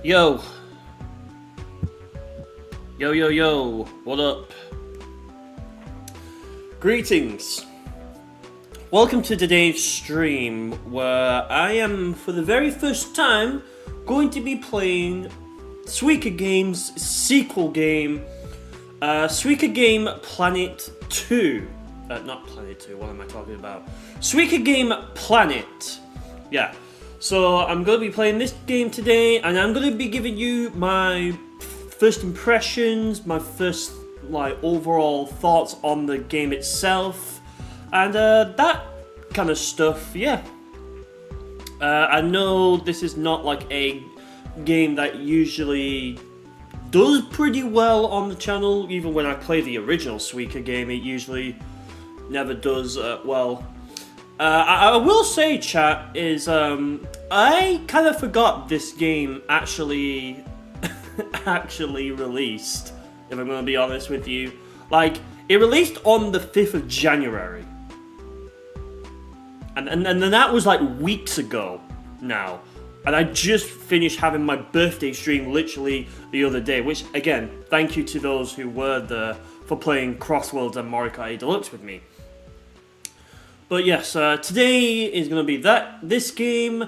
Yo. Yo, yo, yo. What up? Greetings. Welcome to today's stream where I am, for the very first time, going to be playing Suika Game's sequel game, Suika Game Planet 2. Not Planet 2, what am I talking about? Suika Game Planet. Yeah. So I'm going to be playing this game today, and I'm going to be giving you my first impressions, my first overall thoughts on the game itself, and that kind of stuff. Yeah. I know this is not like a game that usually does pretty well on the channel. Even when I play the original Suika game, it usually never does well. I will say, chat, is I kind of forgot this game actually released, if I'm going to be honest with you. Like, it released on the 5th of January. And that was like weeks ago now. And I just finished having my birthday stream literally the other day, which, again, thank you to those who were there for playing Crossworlds and Mario Kart 8 Deluxe with me. But yes, today is going to be this game,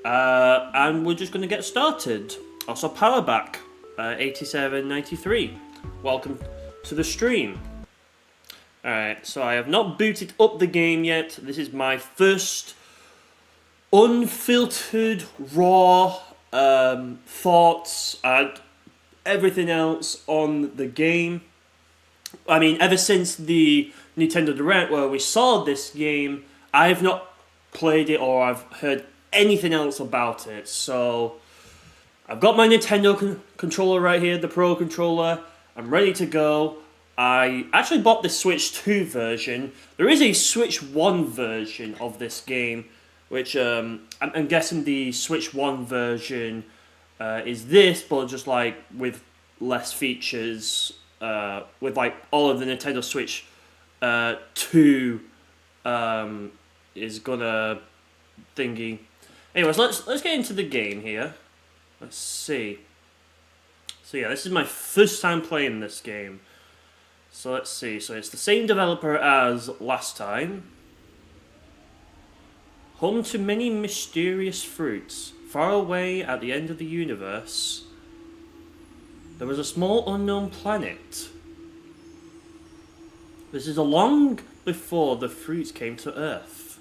and we're just going to get started. Also, Powerback, 8793. Welcome to the stream. Alright, so I have not booted up the game yet. This is my first unfiltered, raw thoughts and everything else on the game. I mean, ever since the Nintendo Direct where we saw this game, I have not played it or I've heard anything else about it. So I've got my Nintendo controller right here, the Pro controller. I'm ready to go. I actually bought the Switch 2 version. There is a Switch 1 version of this game, which I'm guessing the Switch 1 version is this, but just like with less features, with like all of the Nintendo Switch 2 is gonna thingy. Anyways, let's get into the game here. Let's see. So yeah, this is my first time playing this game. So let's see. So it's the same developer as last time. Home to many mysterious fruits, far away at the end of the universe, there was a small unknown planet. This is long before the fruits came to Earth.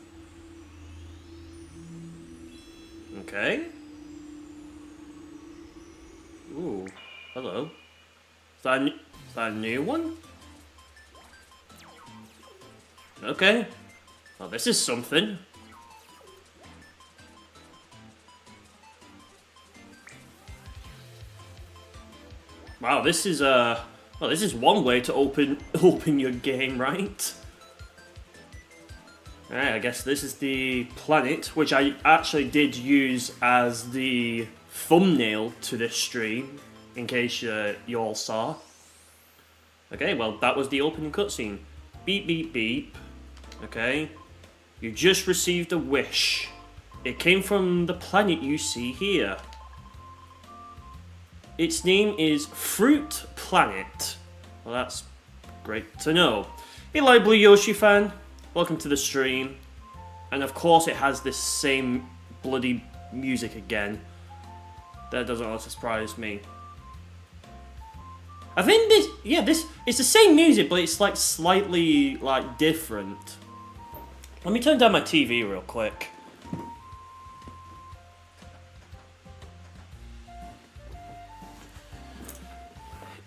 Okay. Ooh, hello. Is that a new one? Okay. Well, this is something. Wow, this is well, this is one way to open your game, right? Alright, I guess this is the planet, which I actually did use as the thumbnail to this stream, in case you all saw. Okay, well, that was the opening cutscene. Beep, beep, beep. Okay. You just received a wish. It came from the planet you see here. Its name is Fruit Planet. Well, that's great to know. Hey, Light Blue Yoshi fan. Welcome to the stream. And of course it has this same bloody music again. That doesn't also surprise me. I think it's the same music, but it's like slightly different. Let me turn down my TV real quick.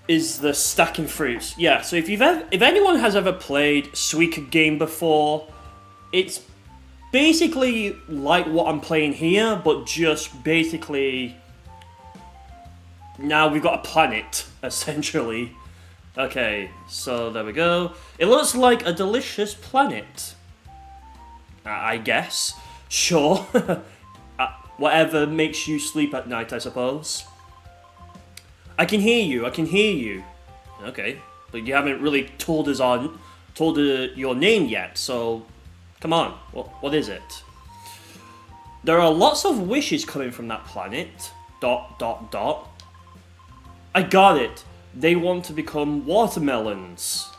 Is the stacking fruits. Yeah, so if anyone has ever played Suika Game before, it's basically like what I'm playing here, but just basically now we've got a planet, essentially. Okay, so there we go. It looks like a delicious planet. I guess. Sure. Whatever makes you sleep at night, I suppose. I can hear you. Okay, but you haven't really told your name yet, so come on, what is it? There are lots of wishes coming from that planet. dot dot dot. I got it. They want to become watermelons.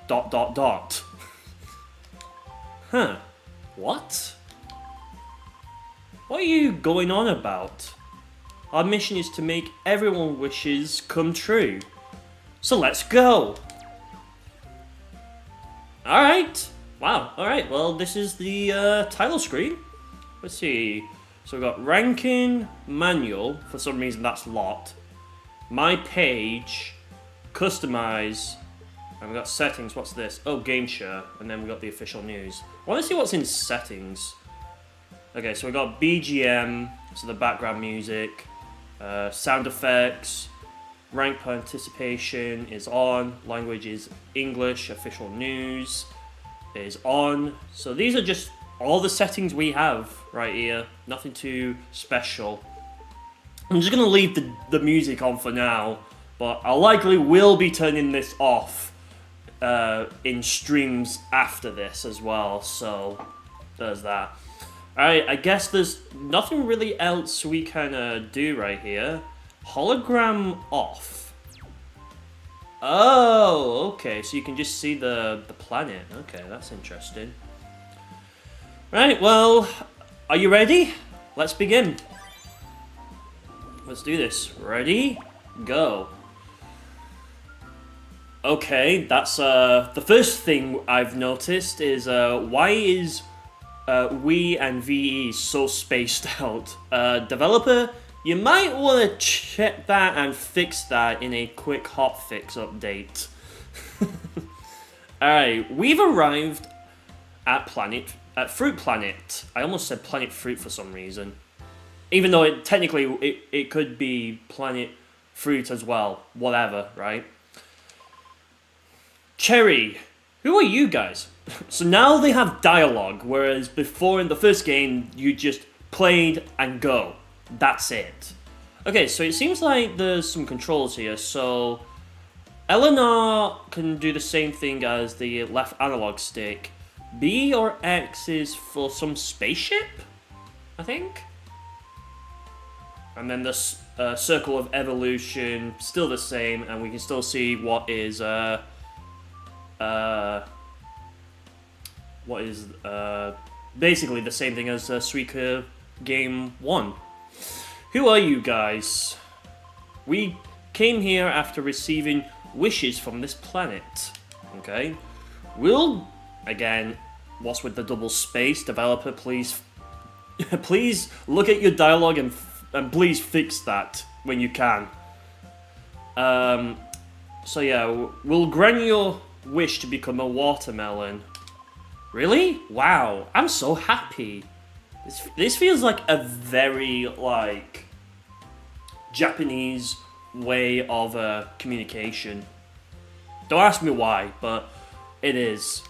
Dot dot dot. Huh. What? What are you going on about? Our mission is to make everyone's wishes come true. So let's go. Alright. Wow. Alright, well this is the title screen. Let's see. So we've got ranking, manual, for some reason that's lot. My page, customize, and we've got settings. What's this? Oh, game share, and then we've got the official news. I want to see what's in settings. Okay, so we've got BGM, so the background music, sound effects, rank participation is on, language is English, official news is on. So these are just all the settings we have right here, nothing too special. I'm just going to leave the music on for now, but I likely will be turning this off in streams after this as well, so there's that. Alright, I guess there's nothing really else we can do right here. Hologram off. Oh, okay, so you can just see the planet. Okay, that's interesting. Right, well, are you ready? Let's begin. Let's do this. Ready? Go. Okay, that's the first thing I've noticed is why is we and VE so spaced out? Developer, you might want to check that and fix that in a quick hotfix update. Alright, we've arrived at Fruit Planet. I almost said Planet Fruit for some reason. Even though it could be Planet Fruit as well. Whatever, right? Cherry, who are you guys? So now they have dialogue, whereas before in the first game, you just played and go. That's it. Okay, so it seems like there's some controls here. So Eleanor can do the same thing as the left analog stick. B or X is for some spaceship, I think. And then the circle of evolution, still the same, and we can still see what is basically the same thing as Suika Game 1. Who are you guys? We came here after receiving wishes from this planet. Okay. Again, what's with the double space? Developer, please please look at your dialogue and please fix that when you can. So yeah, we'll grant your wish to become a watermelon. Really? Wow, I'm so happy. This feels like a very, like, Japanese way of communication. Don't ask me why, but it is.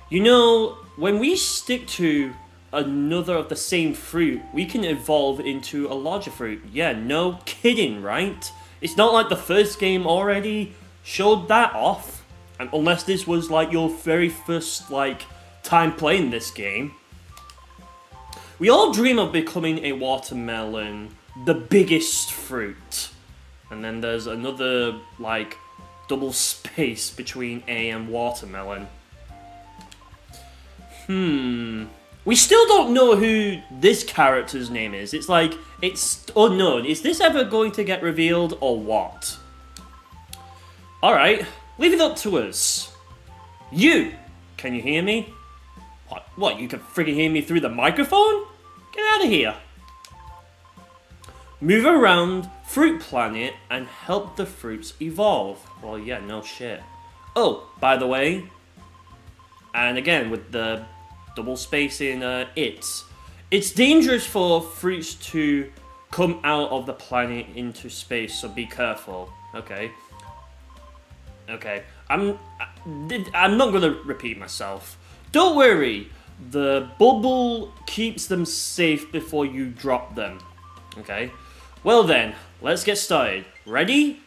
You know, when we stick to another of the same fruit, we can evolve into a larger fruit. Yeah, no kidding, right? It's not like the first game already showed that off. And unless this was like your very first time playing this game. We all dream of becoming a watermelon, the biggest fruit. And then there's another double space between A and watermelon. We still don't know who this character's name is. It's unknown. Is this ever going to get revealed or what? Alright, leave it up to us. You! Can you hear me? What, you can friggin' hear me through the microphone? Get out of here. Move around Fruit Planet and help the fruits evolve. Well, yeah, no shit. Oh, by the way, and again with the double space in it's dangerous for fruits to come out of the planet into space, so be careful. Okay. I'm not gonna repeat myself. Don't worry, the bubble keeps them safe before you drop them. Okay. Well then, let's get started. Ready?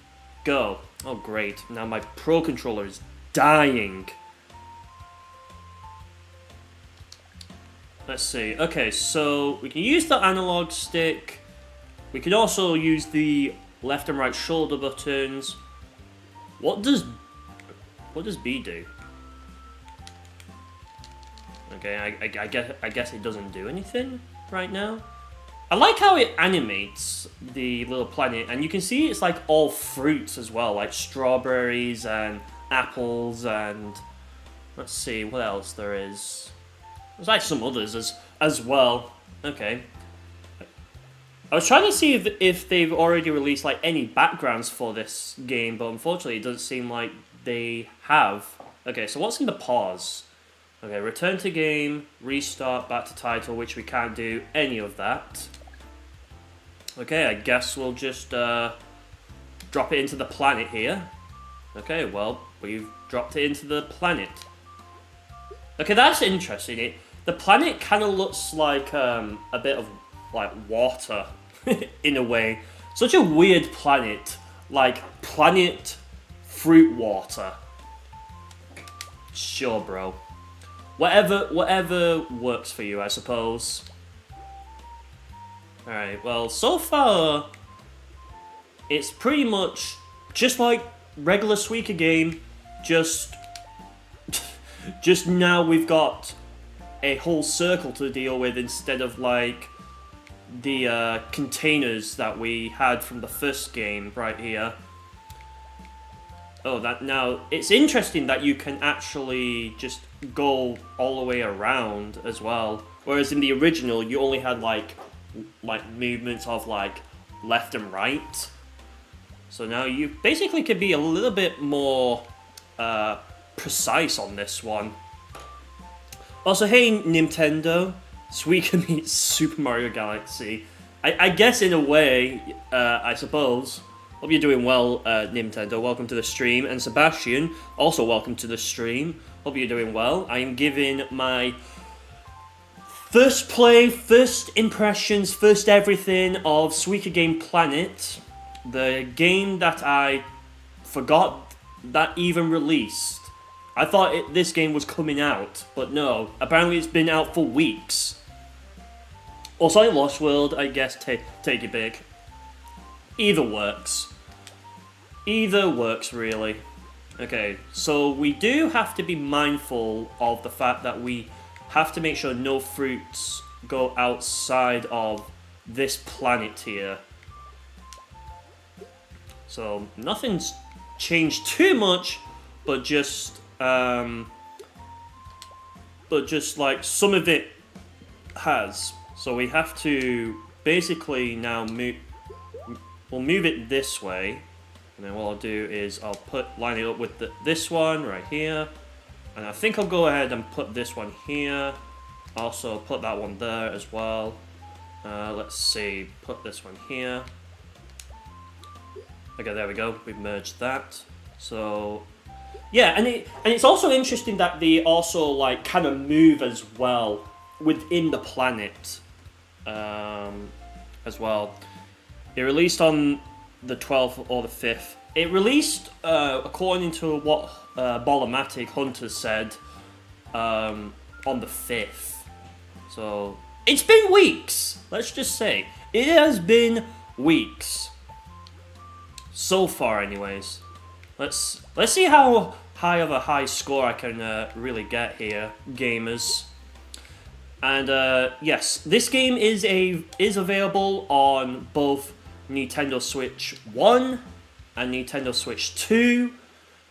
Go. Oh great, now my Pro Controller is dying. Let's see. Okay, so we can use the analog stick We can also use the left and right shoulder buttons. What does B do? Okay, I guess it doesn't do anything right now. I like how it animates the little planet, and you can see it's like all fruits as well, like strawberries and apples and let's see what else there is. There's like some others as well. Okay. I was trying to see if they've already released like any backgrounds for this game, but unfortunately it doesn't seem like they have. Okay, so what's in the pause? Okay, return to game, restart, back to title, which we can't do any of that. Okay, I guess we'll just drop it into the planet here. Okay, well, we've dropped it into the planet. Okay, that's interesting. The planet kind of looks like a bit of like water in a way. Such a weird planet, like planet fruit water. Sure, bro. Whatever works for you, I suppose. Alright, well, so far, it's pretty much just like regular Suika game, just now we've got a whole circle to deal with instead of like the containers that we had from the first game right here. Oh, now it's interesting that you can actually just go all the way around as well, whereas in the original you only had like movements of like left and right. So now you basically could be a little bit more precise on this one. Also, hey Nintendo, Suika meets Super Mario Galaxy. I guess in a way, I suppose. Hope you're doing well, Nintendo. Welcome to the stream. And Sebastian, also welcome to the stream. Hope you're doing well. I am giving my first play, first impressions, first everything of Suika Game Planet. The game that I forgot that even released. I thought this game was coming out, but no. Apparently it's been out for weeks. Also, Lost World, I guess, take it big. Either works. Either works, really. Okay, so we do have to be mindful of the fact that we have to make sure no fruits go outside of this planet here. So, nothing's changed too much, but just like some of it has. So we have to basically now we'll move it this way, and then what I'll do is I'll line it up with this one right here, and I think I'll go ahead and put this one here. Also put that one there as well. Let's see, put this one here. Okay, there we go. We've merged that. So yeah, and it's also interesting that they also like kind of move as well within the planet. As well. It released on the 12th or the 5th. It released, according to what Bolomatic Hunter said, on the 5th. So, it's been weeks! Let's just say. It has been weeks. So far, anyways. Let's see how high of a high score I can really get here, gamers. And yes, this game is available on both Nintendo Switch 1 and Nintendo Switch 2.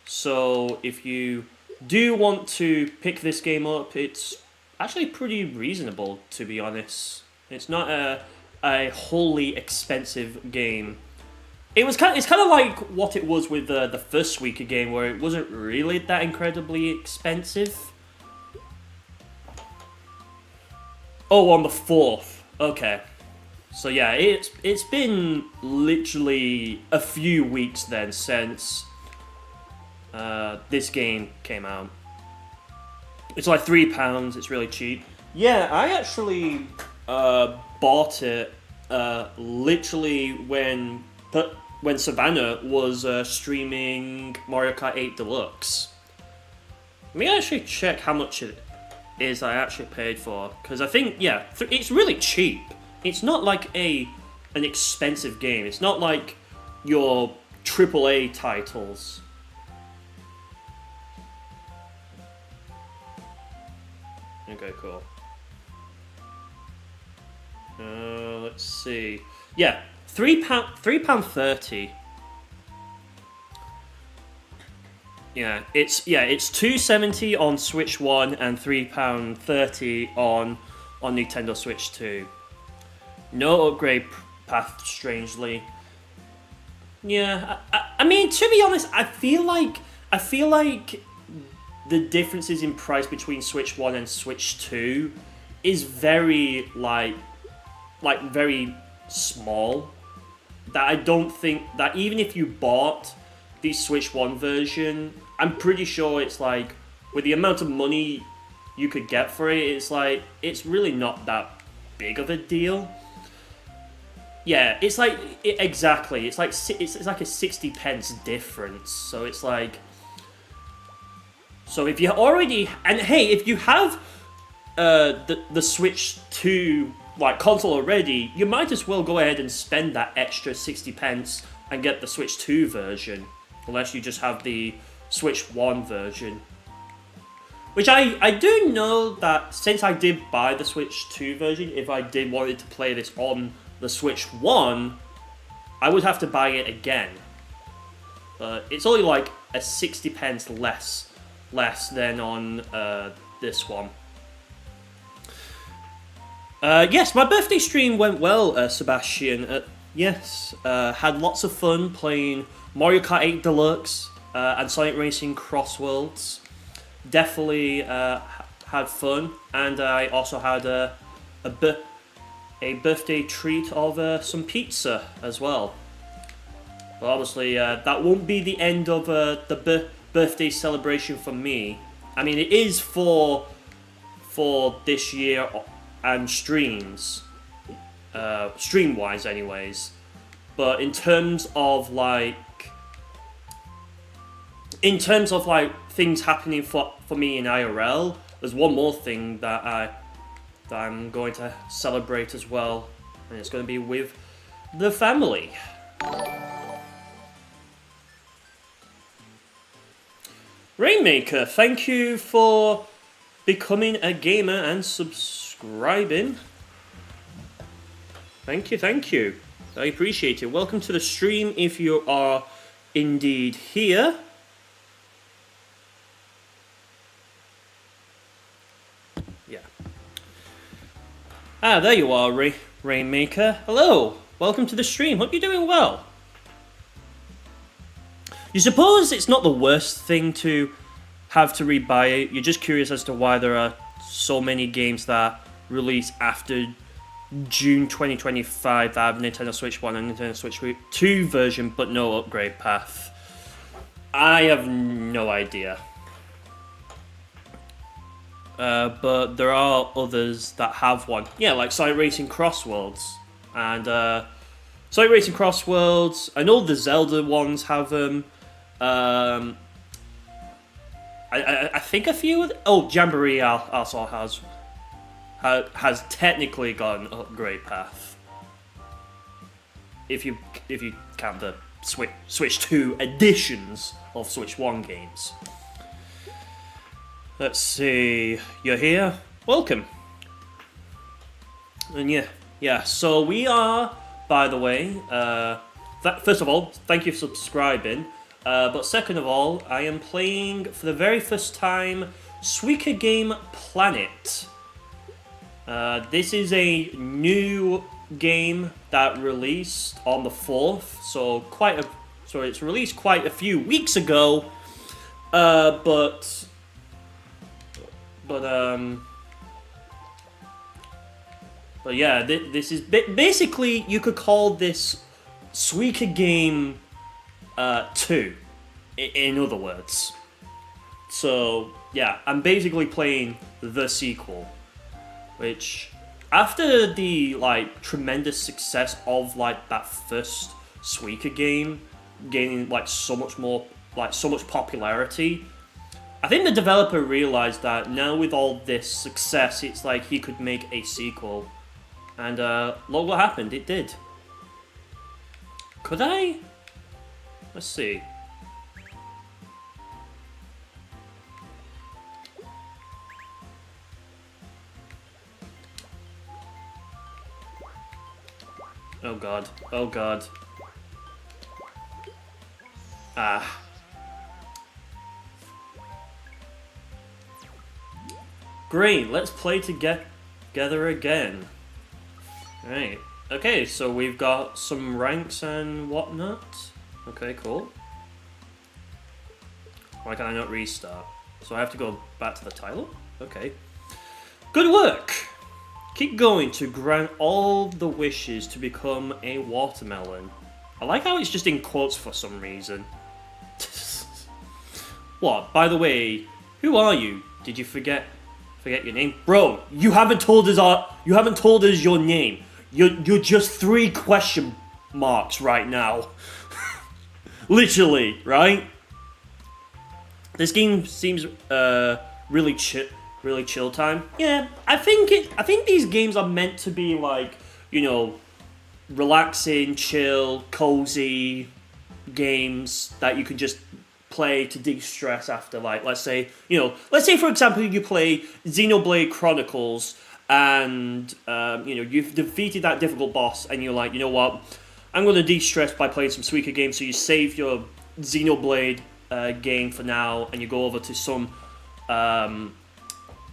So if you do want to pick this game up, it's actually pretty reasonable, to be honest. It's not a wholly expensive game. It's kind of like what it was with the first Suika game, where it wasn't really that incredibly expensive. Oh, on the 4th. Okay. So yeah, it's been literally a few weeks then since this game came out. It's like £3. It's really cheap. Yeah, I actually bought it literally when Savannah was streaming Mario Kart 8 Deluxe. Let me actually check how much it is I actually paid for, because I think, yeah, it's really cheap. It's not like a an expensive game. It's not like your AAA titles. Okay, cool. Let's see. Yeah, £3.30. Yeah, it's £2.70 on Switch 1 and £3.30 on Nintendo Switch 2. No upgrade path, strangely. Yeah, I mean, to be honest, I feel like the differences in price between Switch 1 and Switch 2 is very very small. That I don't think that even if you bought the Switch 1 version, I'm pretty sure it's like, with the amount of money you could get for it, it's really not that big of a deal. Yeah, it's like exactly. It's like a 60 pence difference. So it's like, so if you already, and hey, if you have the Switch 2 console already, you might as well go ahead and spend that extra 60 pence and get the Switch 2 version, unless you just have the Switch 1 version. Which I do know that since I did buy the Switch 2 version, if I did wanted to play this on the Switch 1, I would have to buy it again. But it's only like a 60 pence less than on this one. Yes, my birthday stream went well, Sebastian. Yes, had lots of fun playing Mario Kart 8 Deluxe and Sonic Racing Cross Worlds. Definitely had fun, and I also had a birthday treat of some pizza as well. But obviously, that won't be the end of the birthday celebration for me. I mean, it is for this year and streams, stream-wise anyways. But in terms of things happening for me in IRL, there's one more thing that I'm going to celebrate as well, and it's going to be with the family. Rainmaker, thank you for becoming a gamer and subscribing. Thank you. I appreciate it. Welcome to the stream if you are indeed here. Yeah. Ah, there you are, Rainmaker. Hello. Welcome to the stream. Hope you're doing well. You suppose it's not the worst thing to have to rebuy it. You're just curious as to why there are so many games that release after June 2025 that have Nintendo Switch 1 and Nintendo Switch 2 version, but no upgrade path. I have no idea. But there are others that have one. Yeah, like Sonic Racing Cross Worlds. And Sonic Racing Cross Worlds, I know the Zelda ones have them. I think a few of them. Oh, Jamboree also has technically got an upgrade path. If you count the Switch 2 editions of Switch 1 games. Let's see. You're here? Welcome. And yeah. So we are, by the way, first of all, thank you for subscribing. But second of all, I am playing for the very first time Suika Game Planet. This is a new game that released on the 4th, so it's released quite a few weeks ago. But yeah, this is basically, you could call this Suika Game 2, in other words. So yeah, I'm basically playing the sequel, which after the tremendous success of that first Suika game gaining so much popularity, I think the developer realized that now with all this success, it's like he could make a sequel, and look what happened. It did. Could I? Let's see. Oh god. Oh god. Ah. Great, let's play together again. Right. Okay, so we've got some ranks and whatnot. Okay, cool. Why can I not restart? So I have to go back to the title? Okay. Good work! Keep going to grant all the wishes to become a watermelon. I like how it's just in quotes for some reason. What? By the way, who are you? Did you forget your name? Bro, you haven't told us your name. You're just 3 question marks right now. Literally, right? This game seems really chill time. Yeah, I think these games are meant to be like, you know, relaxing, chill, cozy games that you can just play to de-stress after, like, let's say for example you play Xenoblade Chronicles and you've defeated that difficult boss and you're like, you know what, I'm going to de-stress by playing some Suika Game, so you save your Xenoblade game for now and you go over to some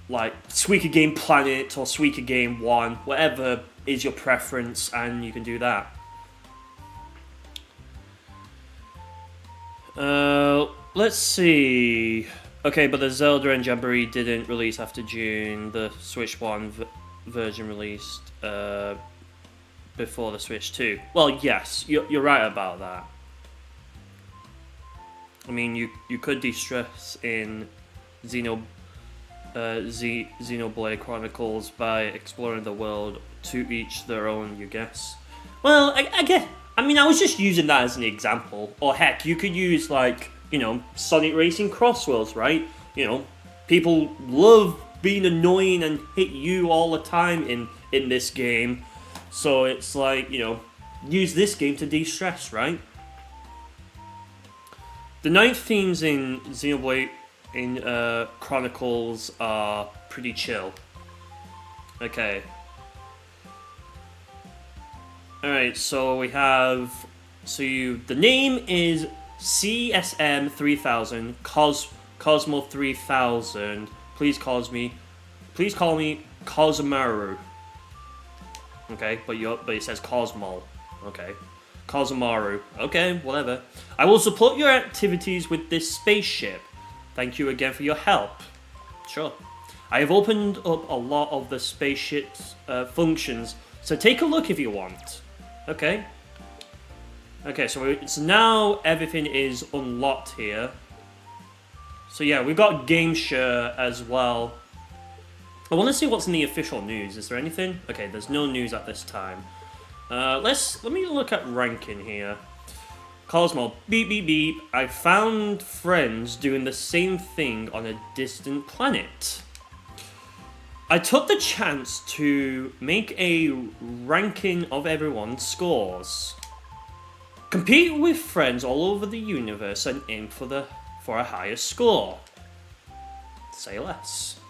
like Suika Game Planet or Suika Game 1, whatever is your preference, and you can do that. Let's see. Okay, but the Zelda and Jamboree didn't release after June. The Switch 1 version released before the Switch 2. Well, yes, you're right about that. I mean, you could de-stress in Xenoblade Chronicles by exploring the world, to each their own, you guess. Well, I guess. I mean, I was just using that as an example. Or heck, you could use, like, Sonic Racing Crossworlds, right? People love being annoying and hit you all the time in this game. So it's like, use this game to de-stress, right? The 9 themes in Xenoblade Chronicles are pretty chill. Okay. Alright, so we have... the name is CSM 3000, Cosmo 3000. Please call me Cosmaru. Okay, but it says Cosmo. Okay. Cosmaru. Okay, whatever. I will support your activities with this spaceship. Thank you again for your help. Sure. I have opened up a lot of the spaceship's functions, so take a look if you want. Okay. Okay, so it's now everything is unlocked here. So yeah, we've got Game Share as well. I want to see what's in the official news. Is there anything? Okay, there's no news at this time. Let me look at ranking here. Cosmo, beep beep beep. I found friends doing the same thing on a distant planet. I took the chance to make a ranking of everyone's scores. Compete with friends all over the universe and aim for a higher score. Say less.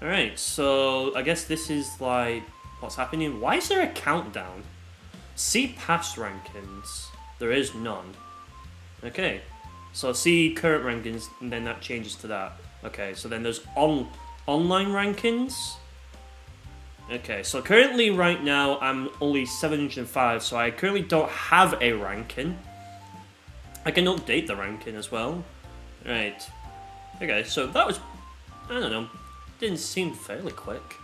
Alright, so I guess this is like what's happening. Why is there a countdown? See past rankings. There is none. Okay, so see current rankings, and then that changes to that. Okay, so then there's online rankings. Okay, so currently right now I'm only 705, so I currently don't have a ranking. I can update the ranking as well. Right. Okay, so that was, I don't know, didn't seem fairly quick.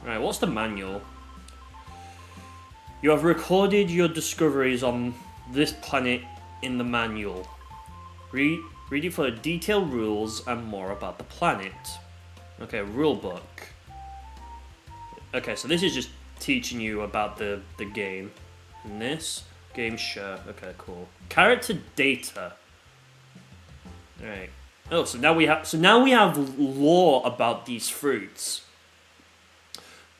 Right, what's the manual? You have recorded your discoveries on this planet in the manual. Read it for detailed rules and more about the planet. Okay, rule book. Okay, so this is just teaching you about the game. And this game share. Okay, cool. Character data. Alright. Oh, so now we have lore about these fruits.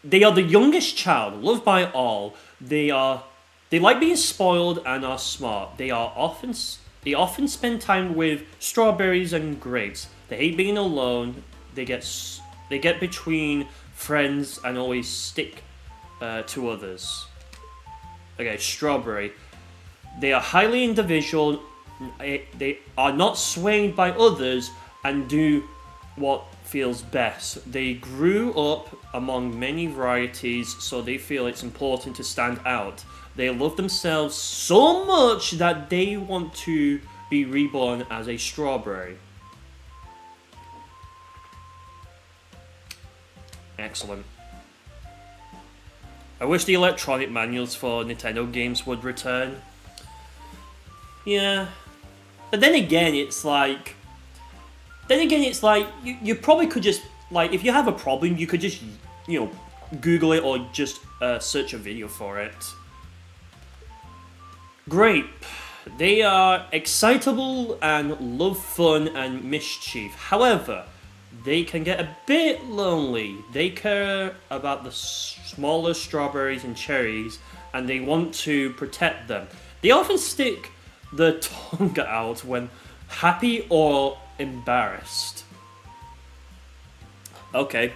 They are the youngest child, loved by all. They are They like being spoiled and are smart. They often spend time with strawberries and grapes. They hate being alone. They get between friends and always stick to others. Okay, strawberry. They are highly individual. They are not swayed by others and do what feels best. They grew up among many varieties, so they feel it's important to stand out. They love themselves so much that they want to be reborn as a strawberry. Excellent. I wish the electronic manuals for Nintendo games would return. Yeah. But then again, it's like... you probably could just... Like, if you have a problem, you could just, Google it or just search a video for it. Grape. They are excitable and love fun and mischief. However, they can get a bit lonely. They care about the smaller strawberries and cherries, and they want to protect them. They often stick the tongue out when happy or embarrassed. Okay.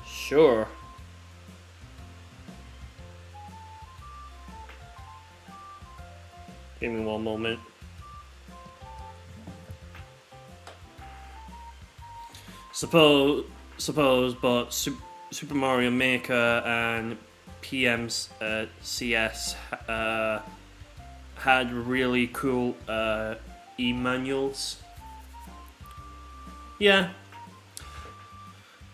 Sure. Give me one moment. Suppose, but Super Mario Maker and PMCS had really cool e-manuals. Yeah.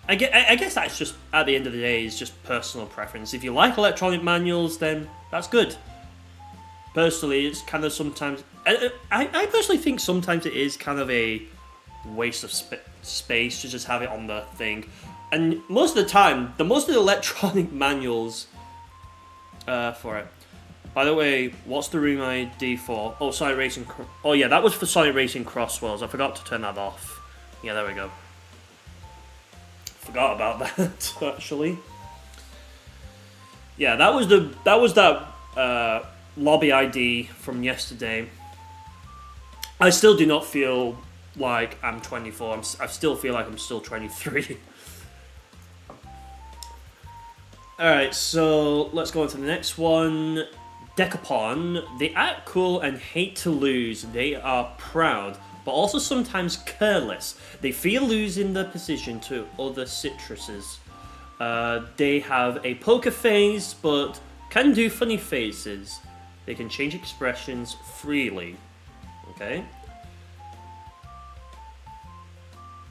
I guess that's just, at the end of the day, is just personal preference. If you like electronic manuals, then that's good. Personally, it's kind of sometimes... I personally think sometimes it is kind of a waste of space to just have it on the thing. And most of the time, most of the electronic manuals for it... By the way, what's the room ID for? Oh, Sonic Racing... Oh yeah, that was for Sonic Racing Crossworlds. I forgot to turn that off. Yeah, there we go. Forgot about that, actually. Yeah, that was that lobby ID from yesterday. I still do not feel like I'm 24. I still feel like I'm still 23. Alright, so let's go on to the next one. Decapon. They act cool and hate to lose. They are proud, but also sometimes careless. They fear losing their position to other citruses. They have a poker face, but can do funny faces. They can change expressions freely. Okay.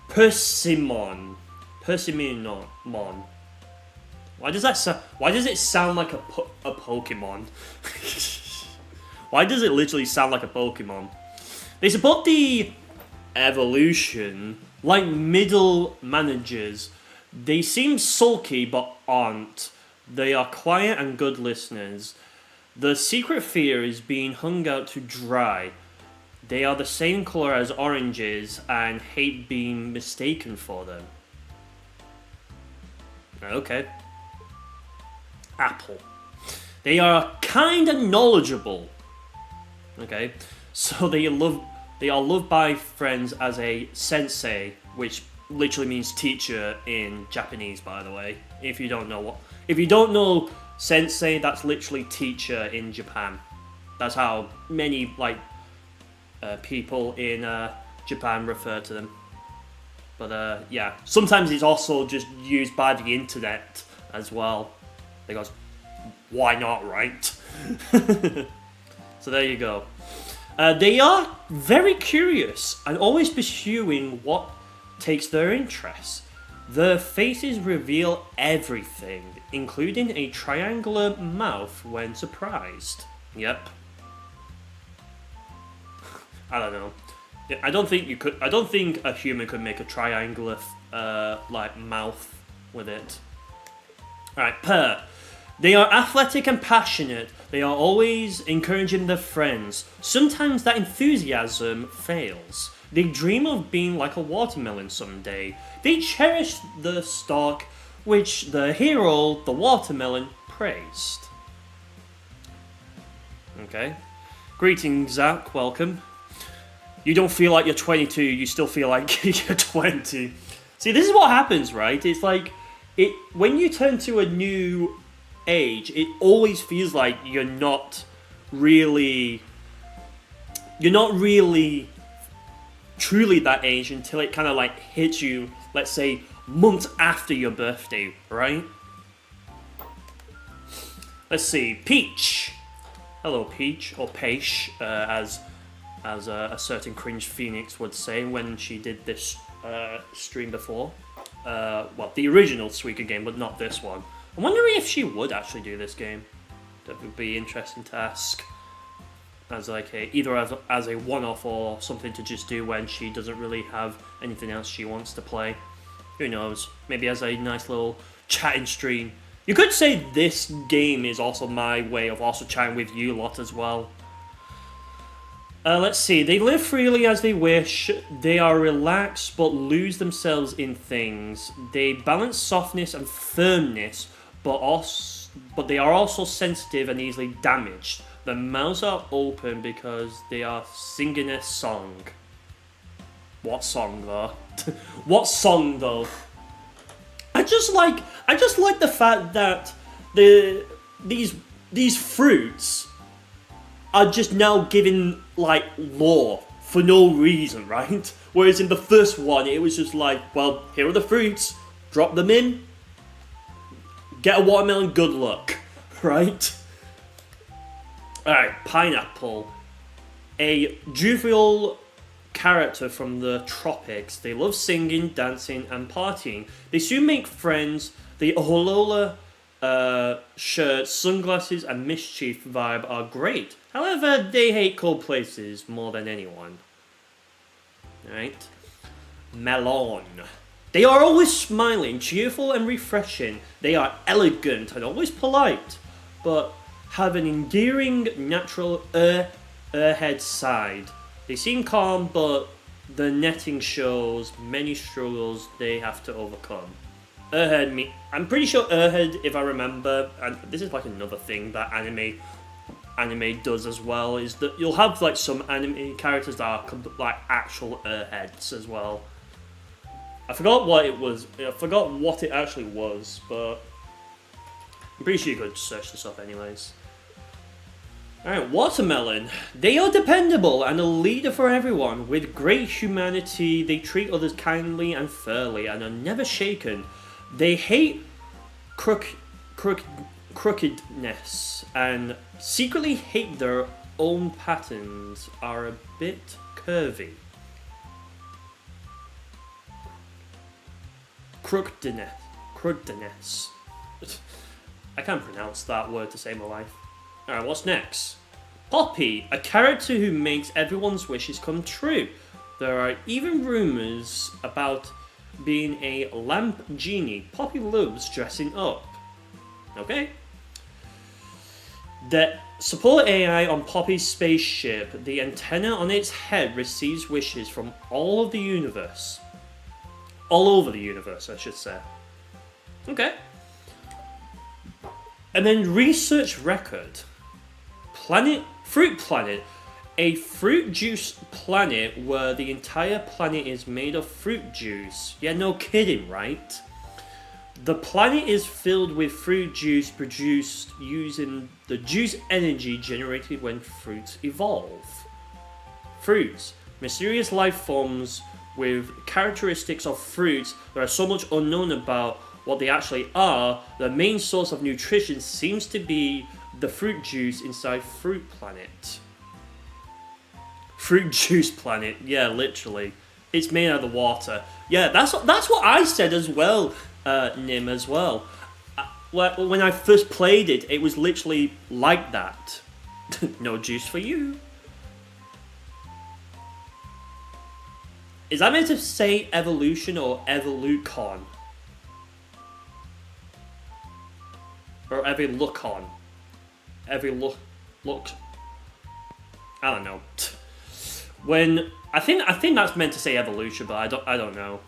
Persimmon. Why does it sound like a Pokemon? Why does it literally sound like a Pokemon? They support the evolution like middle managers. They seem sulky but aren't. They are quiet and good listeners. The secret fear is being hung out to dry. They are the same color as oranges and hate being mistaken for them. Okay. Apple. They are kind of knowledgeable. Okay. So they are loved by friends as a sensei, which literally means teacher in Japanese, by the way. If you don't know sensei, that's literally teacher in Japan. That's how many people in Japan refer to them. But yeah, sometimes it's also just used by the internet as well, because why not, right? So there you go. They are very curious and always pursuing what takes their interest. Their faces reveal everything, including a triangular mouth when surprised. Yep. I don't know. I don't think a human could make a triangular mouth with it. Alright, purr. They are athletic and passionate. They are always encouraging their friends. Sometimes that enthusiasm fails. They dream of being like a watermelon someday. They cherish the stalk which the hero, the watermelon, praised. Okay. Greetings, Zach. Welcome. You don't feel like you're 22. You still feel like you're 20. See, this is what happens, right? It's like when you turn to a new age, it always feels like you're not really truly that age until it kind of like hits you, let's say, months after your birthday, right? Let's see, Peach. Hello, Peach, or Peish, as a certain cringe Phoenix would say when she did this stream before. Well, the original Suika game, but not this one. I'm wondering if she would actually do this game. That would be interesting to ask. As like either as a one-off or something to just do when she doesn't really have anything else she wants to play. Who knows? Maybe as a nice little chatting stream. You could say this game is also my way of also chatting with you lot as well. Let's see. They live freely as they wish. They are relaxed but lose themselves in things. They balance softness and firmness, but they are also sensitive and easily damaged. Their mouths are open because they are singing a song. What song though? What song though? I just like the fact that these fruits are just now given like lore for no reason, right? Whereas in the first one it was just like, well, here are the fruits, drop them in, get a watermelon, good luck, right? Alright, pineapple. A jovial character from the tropics. They love singing, dancing, and partying. They soon make friends. The Oholola shirt, sunglasses, and mischief vibe are great. However, they hate cold places more than anyone. Alright. Melon. They are always smiling, cheerful, and refreshing. They are elegant and always polite, but have an endearing, natural airhead side. They seem calm, but the netting shows many struggles they have to overcome. Airhead, I'm pretty sure Airhead, if I remember, and this is like another thing that anime does as well, is that you'll have like some anime characters that are like actual Airheads as well. I forgot what it was. I forgot what it actually was, but I'm pretty sure you could search this up anyways. Alright, watermelon. They are dependable and a leader for everyone. With great humanity, they treat others kindly and fairly and are never shaken. They hate crookedness and secretly hate their own patterns are a bit curvy. Crookedness. I can't pronounce that word to save my life. Alright, what's next? Poppy, a character who makes everyone's wishes come true. There are even rumours about being a lamp genie. Poppy loves dressing up. Okay. The support AI on Poppy's spaceship, the antenna on its head receives wishes from all of the universe. All over the universe, I should say. Okay. And then research record. Fruit Planet, a fruit juice planet where the entire planet is made of fruit juice. Yeah, no kidding, right? The planet is filled with fruit juice produced using the juice energy generated when fruits evolve. Fruits, mysterious life forms with characteristics of fruits. There are so much unknown about what they actually are. The main source of nutrition seems to be the fruit juice inside Fruit Planet. Fruit Juice Planet, yeah, literally. It's made out of the water. Yeah, that's what I said as well, Nim, as well. When I first played it, it was literally like that. No juice for you. Is that meant to say evolution or evolucon? Or every look on? Every look. I don't know. When I think that's meant to say evolution, but I don't know.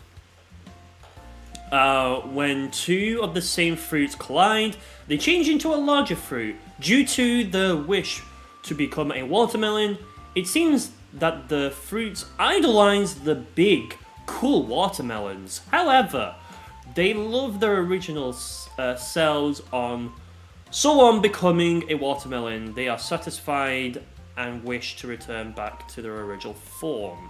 When two of the same fruits collide, they change into a larger fruit due to the wish to become a watermelon, it seems that the fruits idolize the big, cool watermelons. However, they love their original selves on becoming a watermelon. They are satisfied and wish to return back to their original form.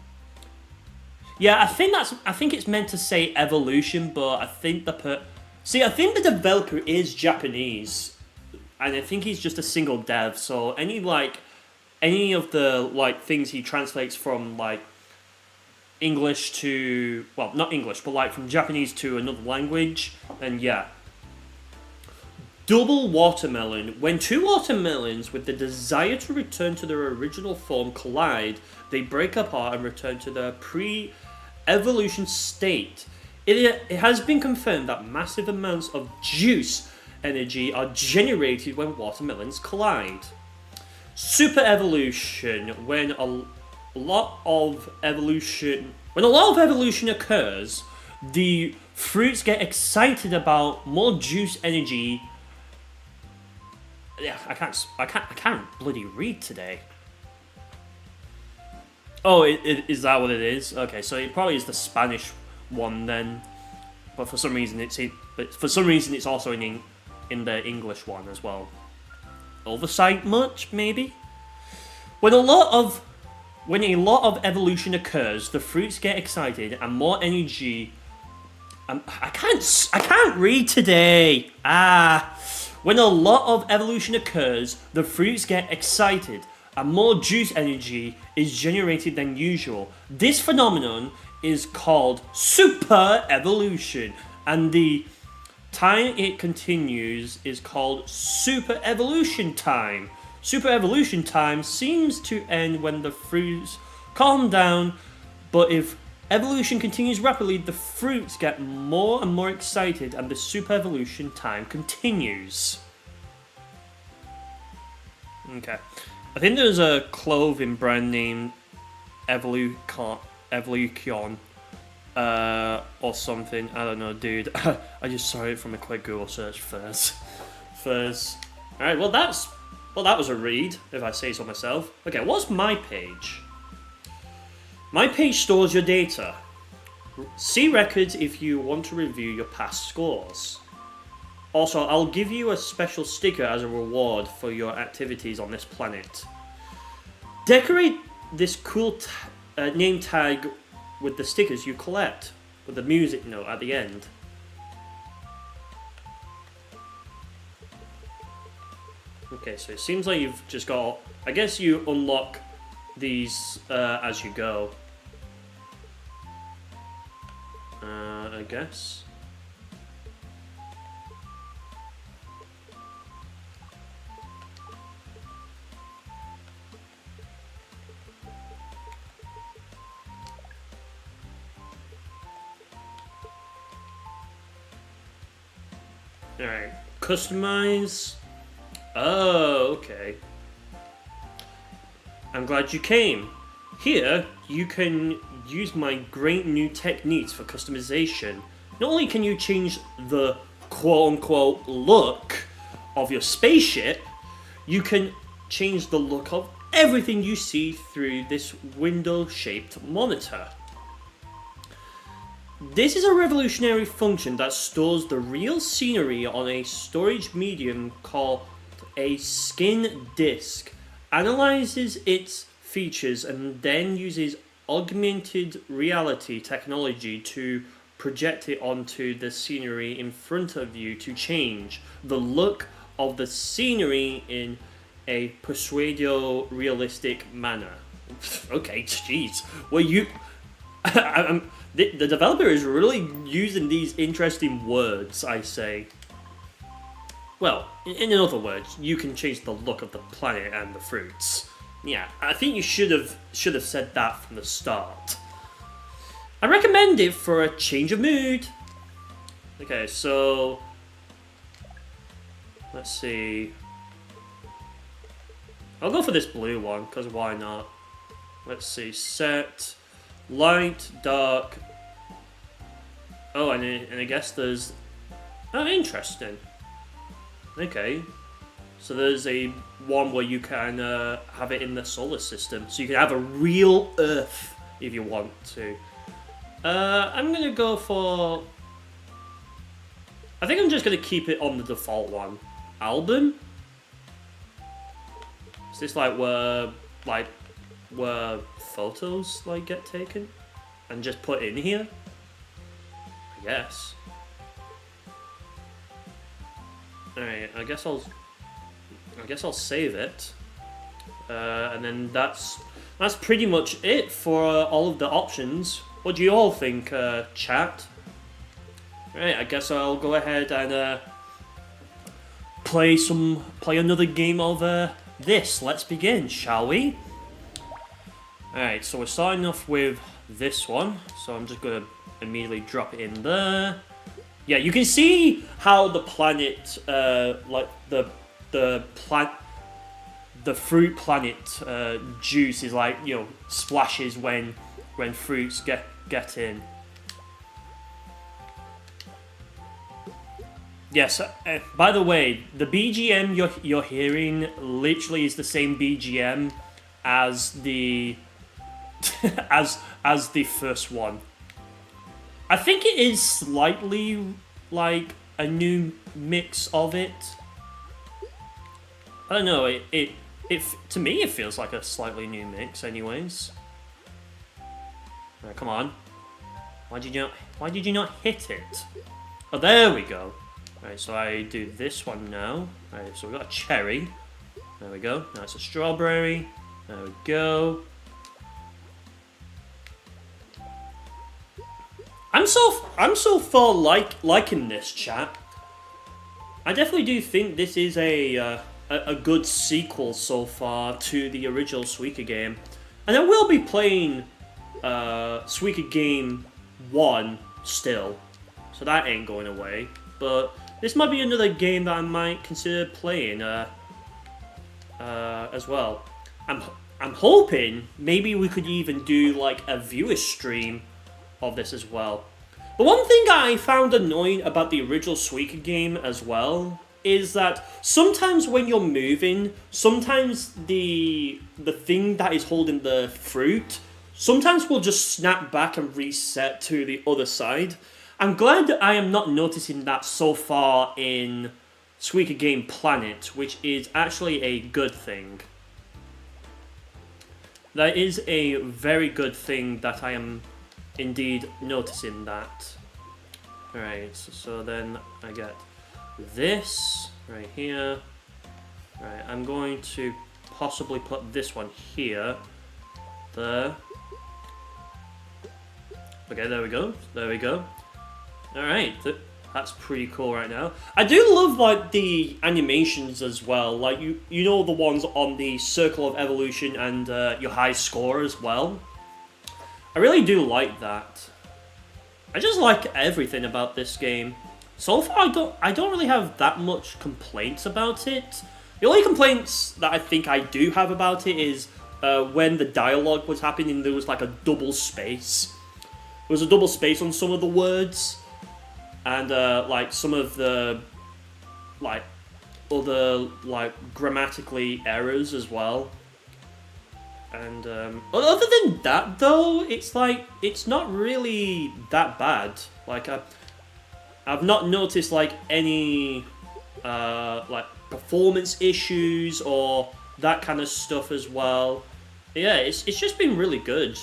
Yeah, I think it's meant to say evolution, but I think the developer is Japanese, and I think he's just a single dev. So any of the things he translates from English to, well, not English, but from Japanese to another language, and yeah. Double watermelon. When two watermelons with the desire to return to their original form collide, they break apart and return to their pre-evolution state. It has been confirmed that massive amounts of juice energy are generated when watermelons collide. Super evolution. When a lot of evolution occurs, the fruits get excited about more juice energy. Yeah, I can't bloody read today. Oh, is that what it is? Okay, so it probably is the Spanish one then, but for some reason it's also in the English one as well. Oversight much, maybe? When a lot of evolution occurs, the fruits get excited and more energy. I can't read today. When a lot of evolution occurs, the fruits get excited and more juice energy is generated than usual. This phenomenon is called super evolution, and the time it continues is called super evolution time. Super evolution time seems to end when the fruits calm down, but if evolution continues rapidly, the fruits get more and more excited and the super evolution time continues. Okay. I think there's a clothing brand named Evolution or something. I don't know, dude. I just saw it from a quick Google search first. Alright, well that was a read, if I say so myself. Okay, what's my page? My page stores your data. See records if you want to review your past scores. Also, I'll give you a special sticker as a reward for your activities on this planet. Decorate this cool name tag with the stickers you collect, with the music note at the end. Okay, so it seems like you've just got... I guess you unlock these as you go. I guess. Alright, customize. Oh, okay. I'm glad you came. Here, you can use my great new techniques for customization. Not only can you change the quote-unquote look of your spaceship, you can change the look of everything you see through this window-shaped monitor. This is a revolutionary function that stores the real scenery on a storage medium called a skin disk, analyzes its features, and then uses augmented reality technology to project it onto the scenery in front of you to change the look of the scenery in a pseudo-realistic manner. Okay, jeez. Well, the developer is really using these interesting words, I say. Well, in other words, you can change the look of the planet and the fruits. Yeah, I think you should have said that from the start. I recommend it for a change of mood. Okay, so let's see. I'll go for this blue one, because why not? Let's see, set, light, dark. Oh, and I guess there's... Oh, interesting. Okay. So there's a one where you can have it in the solar system. So you can have a real Earth if you want to. I'm going to go for... I think I'm just going to keep it on the default one. Album? Is this like where photos like get taken? And just put in here? I guess. Alright, I guess I'll save it. And then that's pretty much it for all of the options. What do you all think, chat? Right, I guess I'll go ahead and play another game of this. Let's begin, shall we? Alright, so we're starting off with this one. So I'm just gonna immediately drop it in there. Yeah, you can see how the planet, like the fruit planet juice is like, you know, splashes when fruits get in. Yes. By the way, the BGM you're hearing literally is the same BGM as the as the first one. I think it is slightly like a new mix of it. I don't know. It to me it feels like a slightly new mix, anyways. Right, come on. Why did you not hit it? Oh, there we go. Right, so I do this one now. Right, so we got a cherry. There we go. Now it's a strawberry. There we go. I'm so far liking this, chat. I definitely do think this is a good sequel so far to the original Suika game, and I will be playing Suika Game 1 still, so that ain't going away. But this might be another game that I might consider playing as well. I'm hoping maybe we could even do like a viewer stream of this as well. The one thing I found annoying about the original Suika game as well is that sometimes when you're moving, sometimes the thing that is holding the fruit sometimes will just snap back and reset to the other side. I'm glad I am not noticing that so far in Suika Game Planet, which is actually a good thing. That is a very good thing that I am indeed noticing that. Alright, so then I get this right here. Right, I'm going to possibly put this one here. There. Okay, there we go. There we go. Alright, that's pretty cool right now. I do love like the animations as well. Like you know the ones on the Circle of Evolution and your high score as well. I really do like that. I just like everything about this game. So far, I don't really have that much complaints about it. The only complaints that I think I do have about it is when the dialogue was happening, there was like a double space. There was a double space on some of the words, and like some of the like other like grammatically errors as well. And other than that, though, it's like it's not really that bad. Like I've not noticed like any like performance issues or that kind of stuff as well. Yeah, it's just been really good.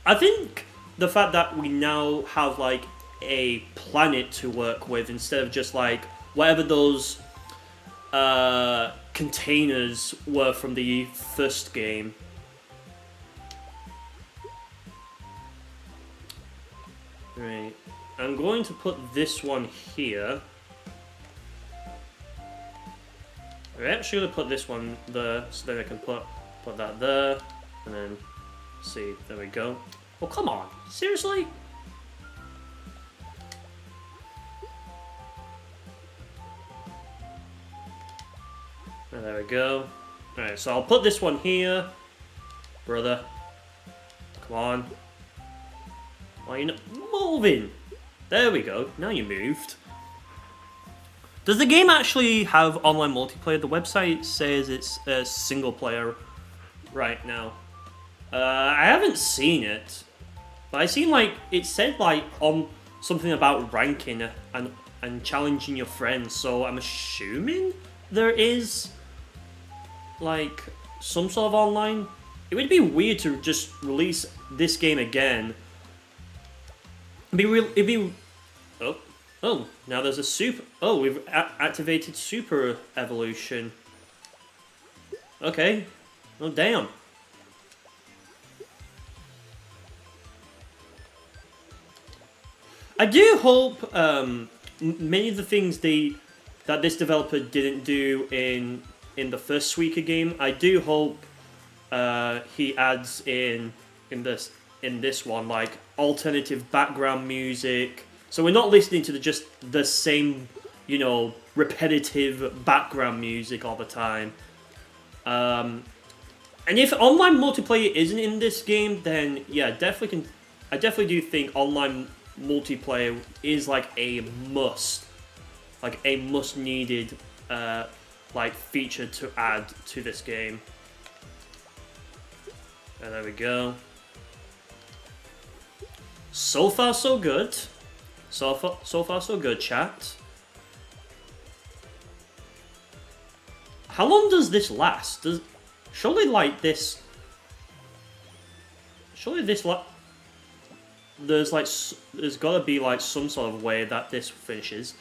I think the fact that we now have like a planet to work with instead of just like whatever those containers were from the first game. Right, I'm going to put this one here. We're actually going to put this one there, so then I can put that there, and then see, there we go. Oh, come on, seriously? And there we go. Alright, so I'll put this one here. Brother. Come on. Why are you not moving? There we go. Now you moved. Does the game actually have online multiplayer? The website says it's a single player right now. I haven't seen it, but I seen like it said like on something about ranking and challenging your friends. So I'm assuming there is like some sort of online. It would be weird to just release this game again. It'd be oh, now there's a super. Oh, we've activated super evolution. Okay. Oh, damn. I do hope many of the things that this developer didn't do in the first Suika game, I do hope he adds in this one, like alternative background music. So we're not listening to just the same, repetitive background music all the time. And if online multiplayer isn't in this game, then yeah, I definitely do think online multiplayer is like a must needed feature to add to this game. And there we go. So far so good. So far so good, chat. How long does this last? Surely there's gotta be like some sort of way that this finishes.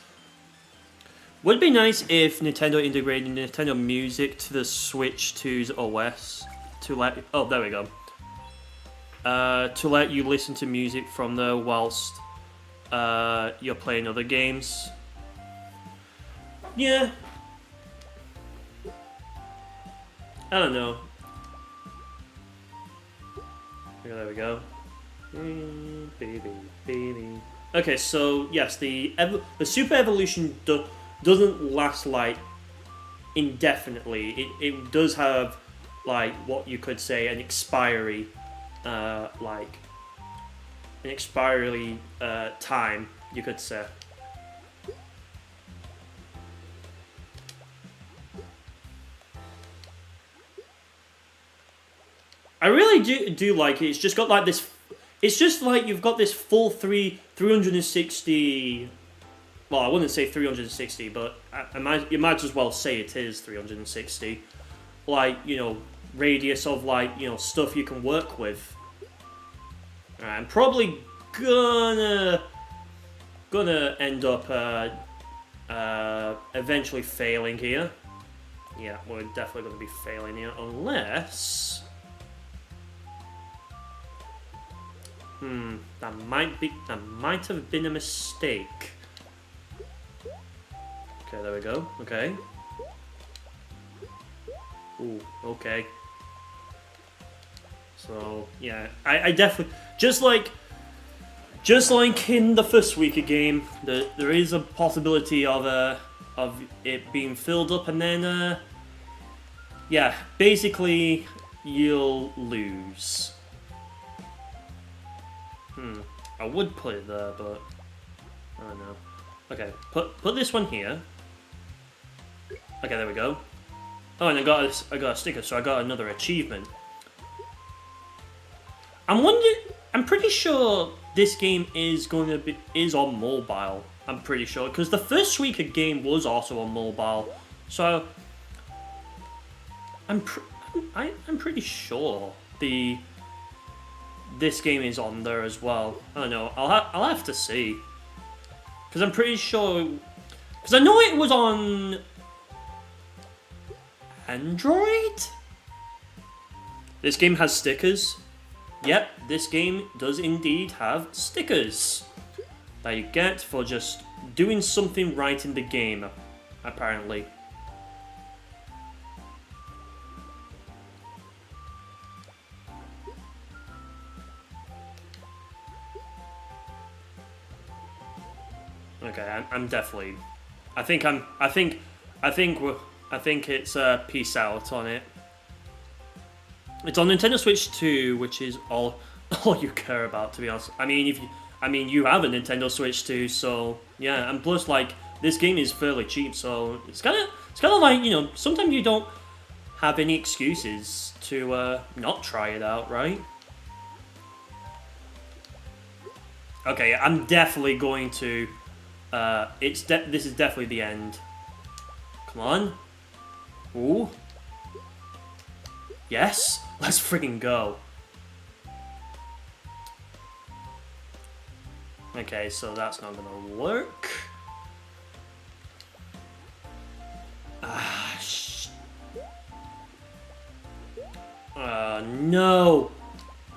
Would be nice if Nintendo integrated Nintendo Music to the Switch 2's OS to let there we go. To let you listen to music from there whilst you're playing other games. Yeah. I don't know. There we go. Baby. Okay, so yes, the super evolution doesn't last like indefinitely. It does have like what you could say an expiry, time you could say. I really do like it. It's just got like this. It's just like you've got this full 360. Well, I wouldn't say 360, but you might as well say it is 360. Like, radius of like, stuff you can work with. I'm probably gonna end up eventually failing here. Yeah, we're definitely gonna be failing here unless. That might have been a mistake. Okay, there we go. Okay. Ooh, okay. So yeah, I definitely just like in the first Suika game, there is a possibility of it being filled up, and then yeah, basically you'll lose. I would put it there, but I don't know. Okay, put this one here. Okay, there we go. Oh, and I got a sticker, so I got another achievement. I'm pretty sure this game is on mobile. I'm pretty sure because the first Suika game was also on mobile, so I'm pretty sure this game is on there as well. I don't know. I'll have to see. Because I'm pretty sure. Because I know it was on Android. This game has stickers. Yep, this game does indeed have stickers that you get for just doing something right in the game, apparently. Okay, I'm definitely. I think it's peace out on it. It's on Nintendo Switch 2, which is all you care about, to be honest. I mean, you have a Nintendo Switch 2, so yeah. And plus, like, this game is fairly cheap, so it's kind of like, you know, sometimes you don't have any excuses to not try it out, right? Okay, I'm definitely going to. This is definitely the end. Come on. Ooh. Yes. Let's friggin' go. Okay, so that's not gonna work. No.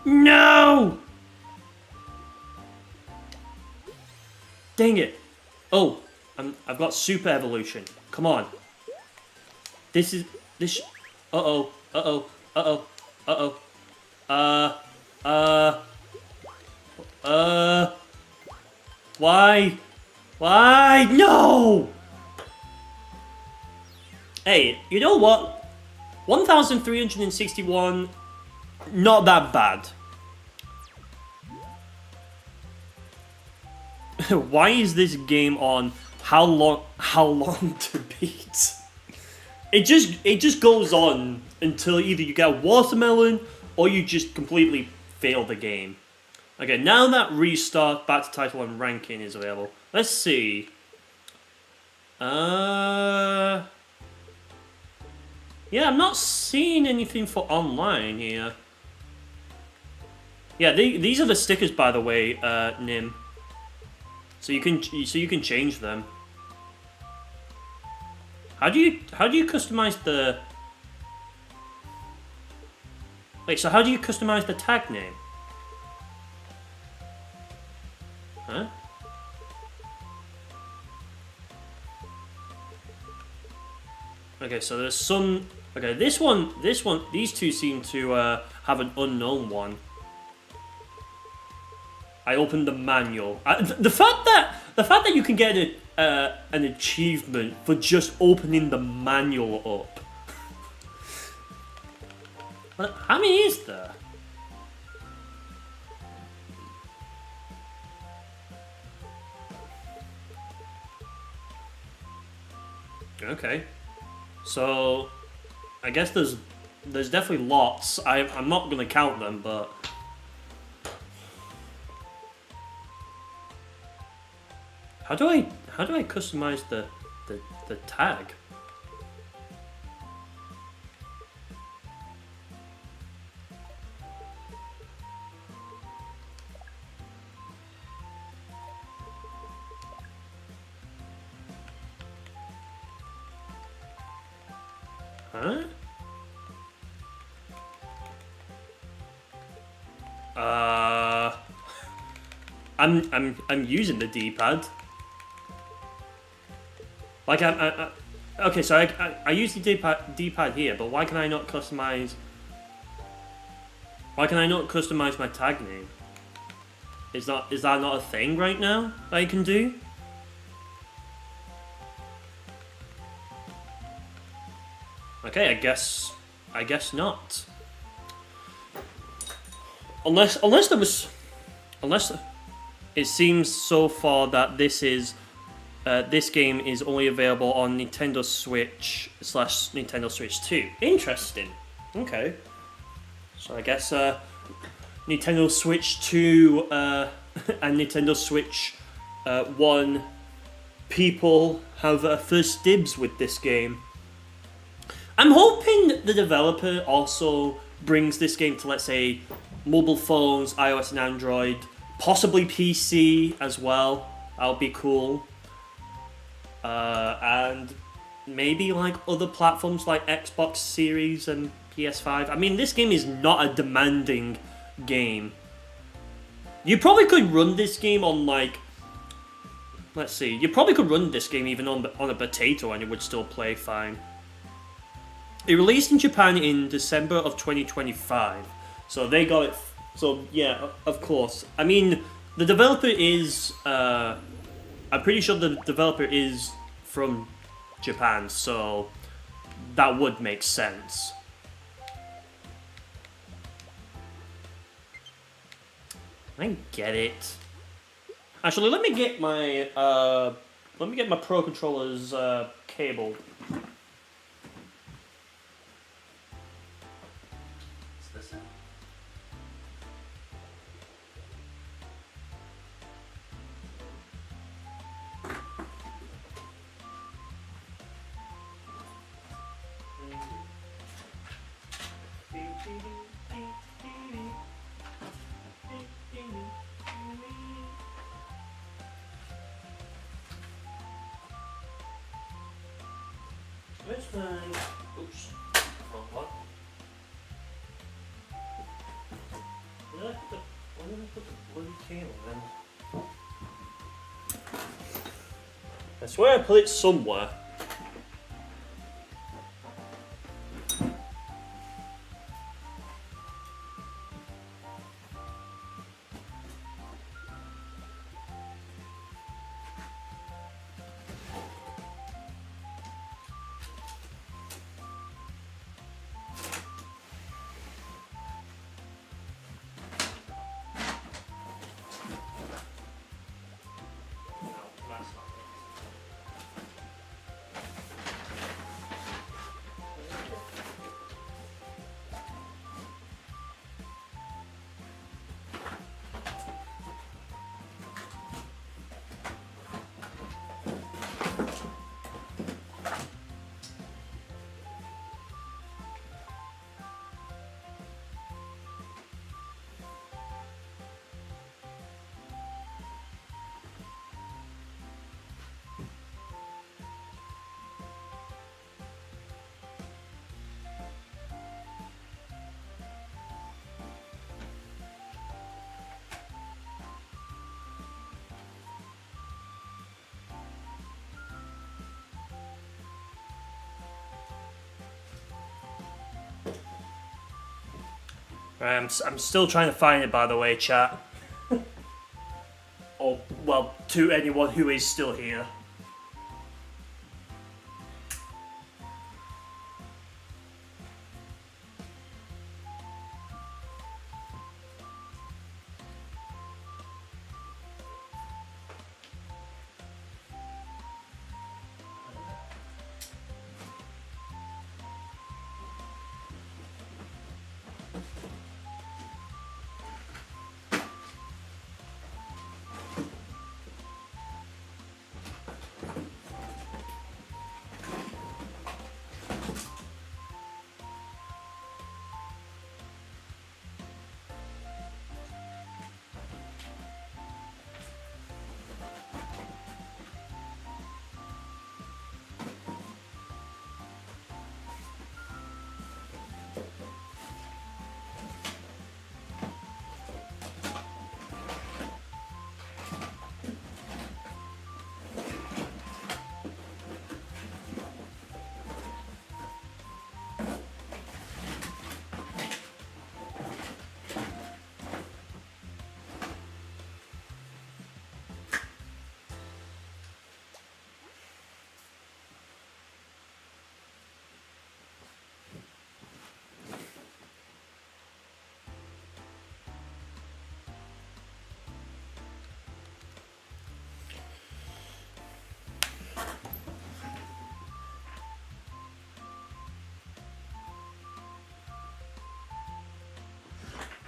No! Dang it. Oh, I've got super evolution. Come on. This. Uh-oh. Uh-oh. Uh-oh. Uh-oh. Why? Why? No! Hey, you know what? 1,361, not that bad. Why is this game on how long to beat? It just goes on until either you get a watermelon or you just completely fail the game. Okay, now that restart back to title and ranking is available. Let's see. Yeah, I'm not seeing anything for online here. Yeah, these are the stickers, by the way, Nim. So you can change them. How do you customize the? Wait, so how do you customize the tag name? Huh? Okay, so there's some. Okay, this one. These two seem to have an unknown one. I opened the manual. The fact that you can get an achievement for just opening the manual up. How many is there? Okay, so I guess there's definitely lots. I'm not gonna count them, but. How do I customize the tag? Huh? I'm using the D-pad. Like okay, so I use the D-pad here, but why can I not customize? Why can I not customize my tag name? Is that not a thing right now that I can do? Okay, I guess not. Unless it seems so far that this game is only available on Nintendo Switch / Nintendo Switch 2. Interesting. Okay. So I guess Nintendo Switch 2 and Nintendo Switch 1 people have first dibs with this game. I'm hoping the developer also brings this game to, let's say, mobile phones, iOS and Android, possibly PC as well. That would be cool. And maybe like other platforms like Xbox Series and PS5. I mean, this game is not a demanding game. You probably could run this game on like, let's see, you probably could run this game even on a potato and it would still play fine. It released in Japan in December of 2025, so they got it. So yeah, of course. I mean, the developer is. I'm pretty sure the developer is from Japan, so that would make sense. I get it. Actually, let me get my Let me get my Pro Controller's cable. Is this it? Where's my... Oops. Wrong one. Where did I put the bloody cable then? I swear I put it somewhere. Right, I'm still trying to find it, by the way, chat. Or, well, to anyone who is still here.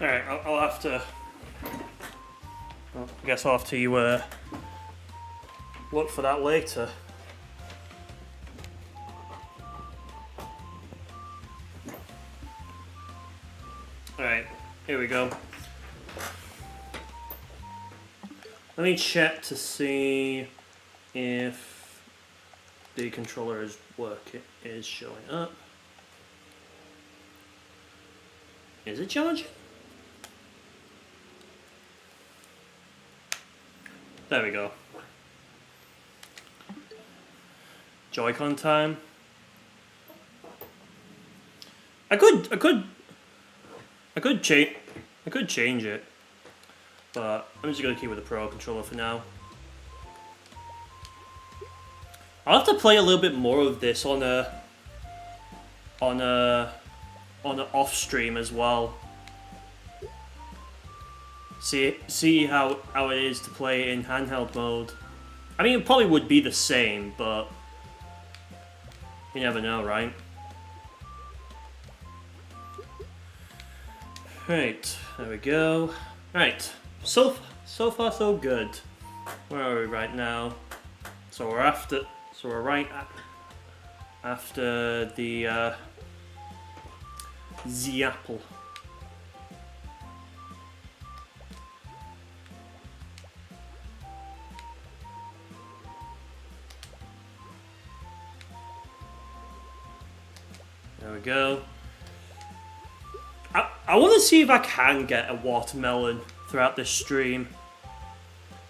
Alright, I'll have to... Well, I guess I'll have to look for that later. Alright, here we go. Let me check to see if the controller is showing up. Is it charging? There we go. Joy-Con time. I could change it, but I'm just gonna keep with the Pro controller for now. I'll have to play a little bit more of this on an off stream as well. See how it is to play in handheld mode I mean, it probably would be the same, but you never know, right? Right, there we go. Right, so far so good. Where are we right now? So we're right after the apple. There we go. I want to see if I can get a watermelon throughout this stream.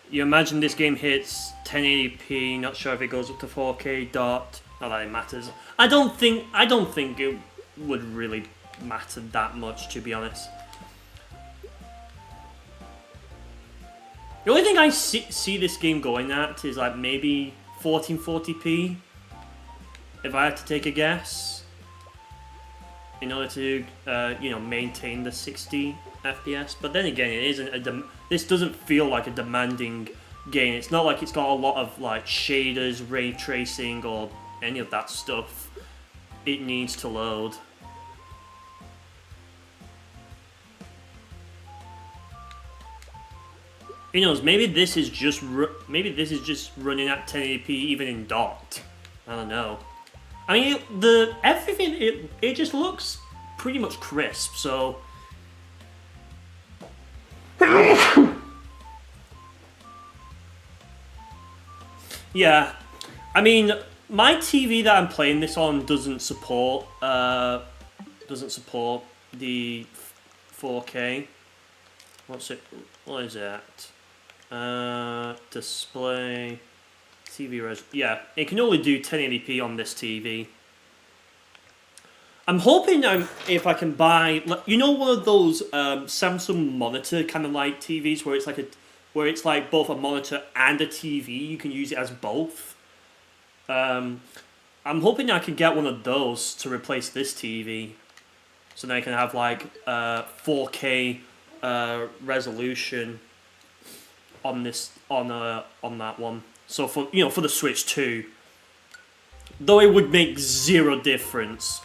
You imagine this game hits 1080p. Not sure if it goes up to 4K. Not that it matters. I don't think it would really matter that much, to be honest. The only thing I see this game going at is like maybe 1440p. If I had to take a guess, in order to maintain the 60 FPS. But then again, it isn't this doesn't feel like a demanding game. It's not like it's got a lot of like shaders, ray tracing, or any of that stuff. It needs to load. Who knows? Maybe this is just running at 1080p even in dot. I don't know. I mean, everything it just looks pretty much crisp. So. Yeah, I mean, my TV that I'm playing this on doesn't support the 4K. What is it? Display TV res. Yeah, it can only do 1080p on this TV. I'm hoping if I can buy, one of those Samsung monitor kind of like TVs where it's like both a monitor and a TV. You can use it as both. I'm hoping I can get one of those to replace this TV, so then I can have like 4K resolution on that one. So for the Switch 2, though it would make zero difference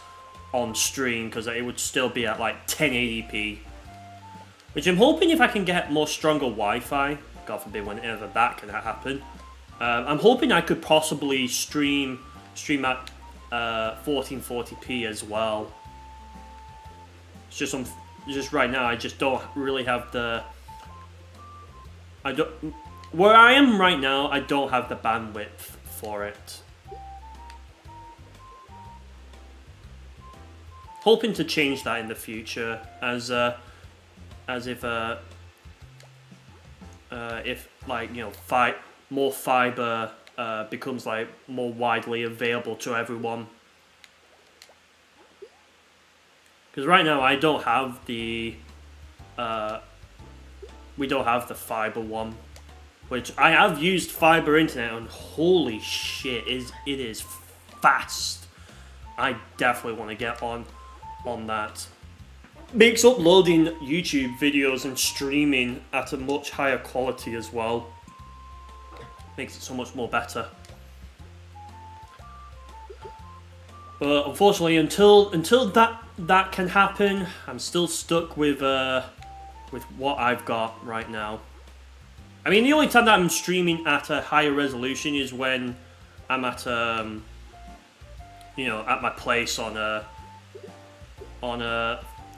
on stream because it would still be at like 1080p. Which I'm hoping if I can get more stronger Wi-Fi, God forbid whenever that can happen, I'm hoping I could possibly stream at 1440p as well. It's just right now I just don't really have where I am right now, I don't have the bandwidth for it. Hoping to change that in the future, as if like more fiber becomes like more widely available to everyone. Because right now I don't have we don't have the fiber one, which I have used fiber internet and holy shit, it is fast. I definitely want to get on that. Makes uploading YouTube videos and streaming at a much higher quality as well. Makes it so much more better. But unfortunately, until that can happen, I'm still stuck with what I've got right now. I mean, the only time that I'm streaming at a higher resolution is when I'm at at my place on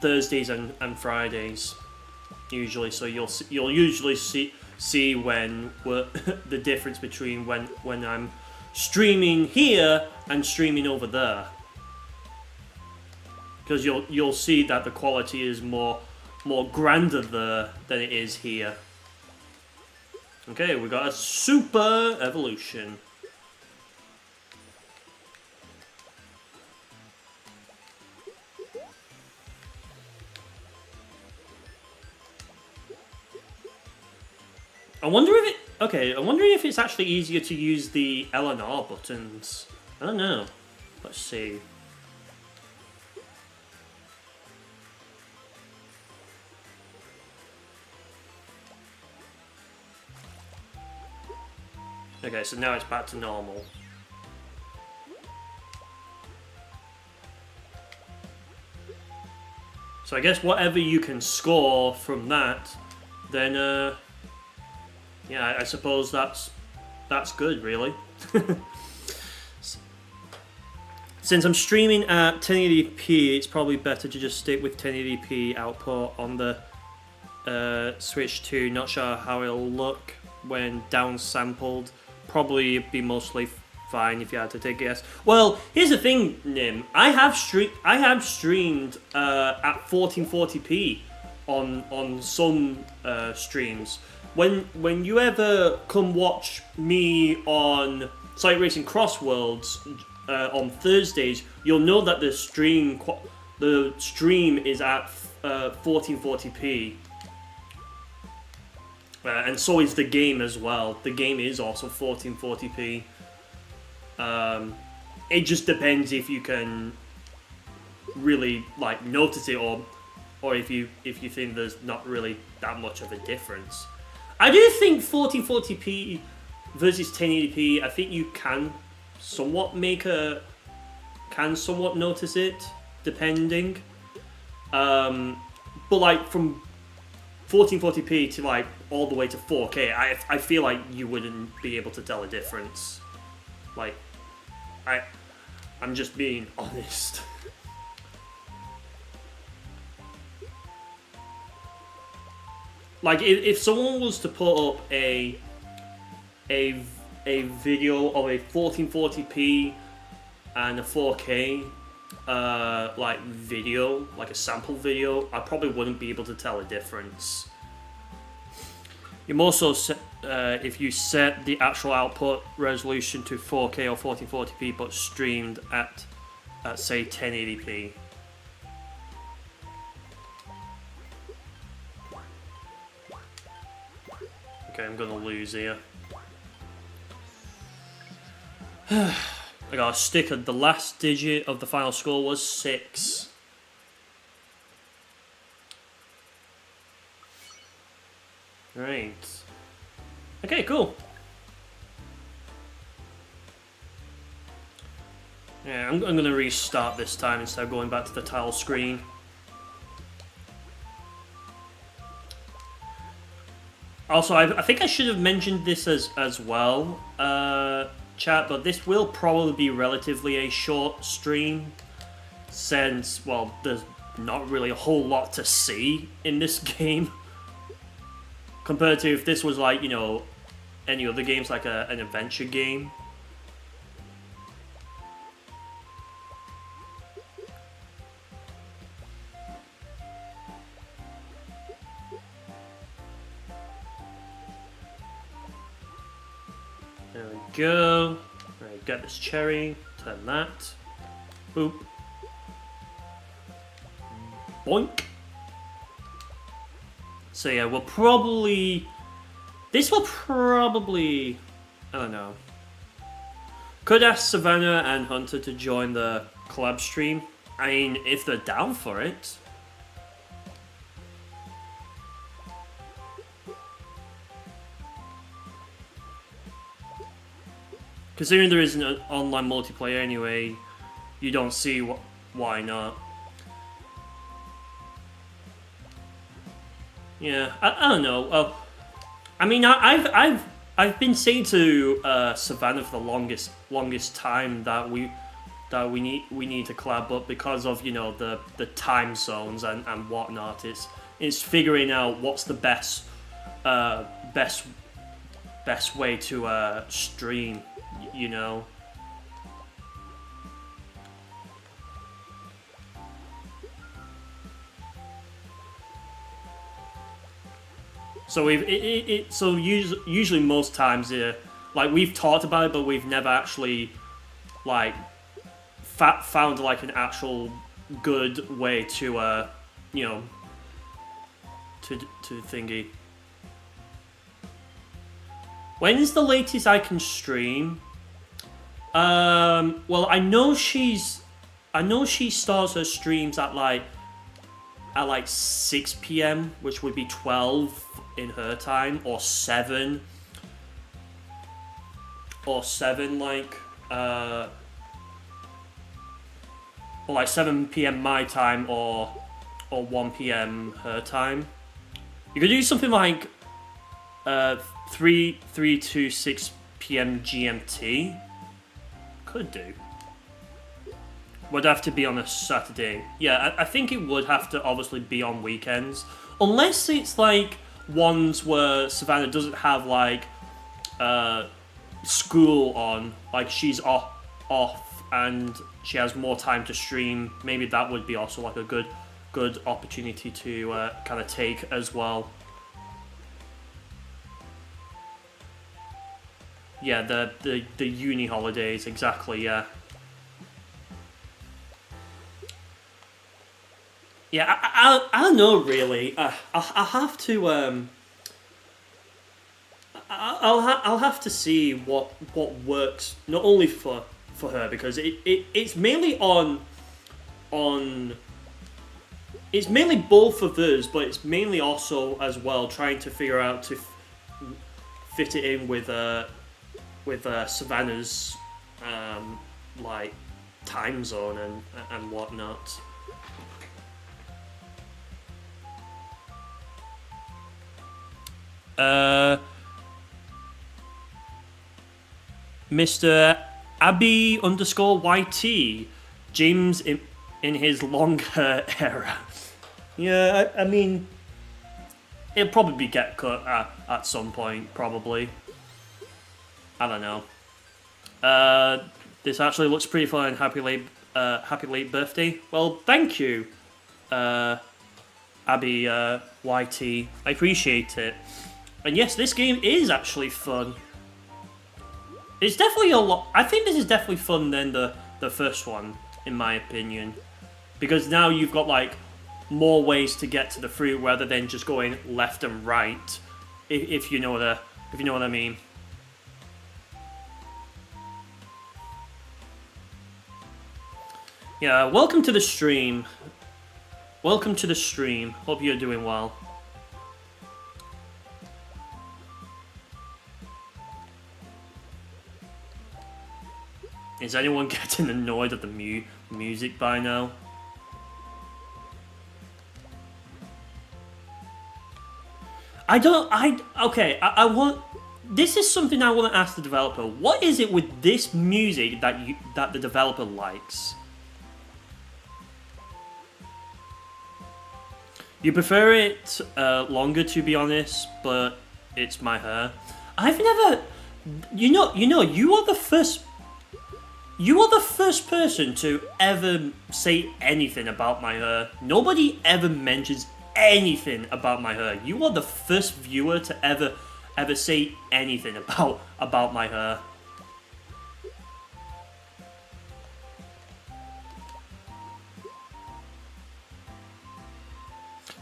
Thursdays and Fridays, usually. So you'll usually see when the difference between when I'm streaming here and streaming over there, because you'll see that the quality is more grander there than it is here. Okay, we got a super evolution. I'm wondering if it's actually easier to use the L and R buttons. I don't know. Let's see. Okay, so now it's back to normal. So I guess whatever you can score from that, then yeah, I suppose that's good, really. Since I'm streaming at 1080p, it's probably better to just stick with 1080p output on the Switch 2. Not sure how it'll look when downsampled. Probably be mostly fine if you had to take a guess. Well, here's the thing, Nim. I have streamed at 1440p on some streams. When you ever come watch me on Site Racing Crossworlds on Thursdays, you'll know that the stream is at 1440p. And so is the game as well. The game is also 1440p. It just depends if you can really like notice it, or if you think there's not really that much of a difference. I do think 1440p versus 1080p. I think you can somewhat notice it depending. But like from 1440p to like all the way to 4K, I feel like you wouldn't be able to tell a difference. Like, I'm just being honest. Like, if someone was to put up a video of a 1440p and a 4K like video, like a sample video, I probably wouldn't be able to tell a difference. You also if you set the actual output resolution to 4K or 1440p but streamed at say 1080p. Okay, I'm gonna lose here. I got a sticker. The last digit of the final score was 6. Right. Okay, cool. Yeah, I'm going to restart this time instead of going back to the title screen. Also, I think I should have mentioned this as well, chat, but this will probably be relatively a short stream since, well, there's not really a whole lot to see in this game. Compared to if this was like, you know, any other games, like an adventure game. There we go. Right, get this cherry, turn that. Boop. Boink. So yeah, we'll probably... This will probably... I don't know. Could ask Savannah and Hunter to join the collab stream. I mean, if they're down for it. Considering there isn't an online multiplayer anyway, you don't see why not. Yeah, I don't know. Well, I mean, I've been saying to Savannah for the longest time that we need to collab, but because of, you know, the time zones and whatnot, it's figuring out what's the best way to stream, you know. So usually most times, like we've talked about it, but we've never actually like found like an actual good way to you know, to thingy. When's the latest I can stream? Well, I know she starts her streams at like 6 p.m, which would be 12 in her time, or 7. or 7, or like 7 p.m. my time, or 1 p.m. her time. You could do something like 3 to 6 p.m. GMT. Could do. Would have to be on a Saturday. Yeah, I think it would have to obviously be on weekends. Unless it's like ones where Savannah doesn't have like school on, like she's off and she has more time to stream. Maybe that would be also like a good opportunity to kind of take as well. Yeah, the uni holidays, exactly, yeah. Yeah, I don't know really. I'll have to I'll have to see what works not only for her, because it's mainly on it's mainly both of us, but it's mainly also as well trying to figure out to fit it in with Savannah's like time zone and whatnot. Mr. Abby _ YT, James in his longer era. Yeah, I mean, it'll probably get cut at some point, probably. I don't know. This actually looks pretty fun. Happy late birthday. Well, thank you, Abby YT. I appreciate it. And yes, this game is actually fun. It's definitely a lot. I think this is definitely fun than the first one, in my opinion, because now you've got like more ways to get to the fruit rather than just going left and right. If you know what I mean. Yeah, welcome to the stream. Welcome to the stream. Hope you're doing well. Is anyone getting annoyed at the music by now? I want... This is something I want to ask the developer. What is it with this music that the developer likes? You prefer it longer, to be honest, but it's my hair. I've never... You are the first... You are the first person to ever say anything about my hair. Nobody ever mentions anything about my hair. You are the first viewer to ever say anything about my hair.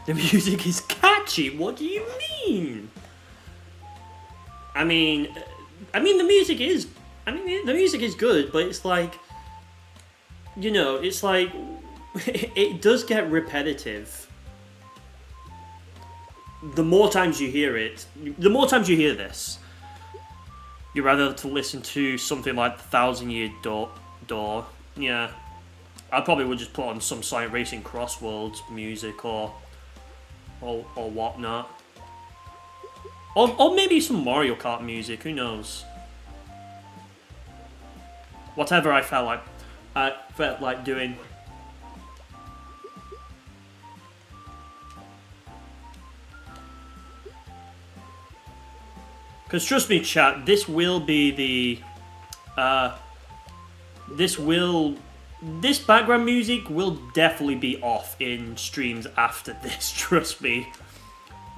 The music is catchy. What do you mean? I mean the music is... the music is good, but it's like... it's like... it does get repetitive. The more times you hear it... The more times you hear this, you'd rather to listen to something like the 1,000-Year Door. Yeah. I probably would just put on some Sonic Racing Crossworlds music or whatnot. Or maybe some Mario Kart music, who knows? Whatever I felt like doing. Because trust me, chat, this will be the... This background music will definitely be off in streams after this, trust me.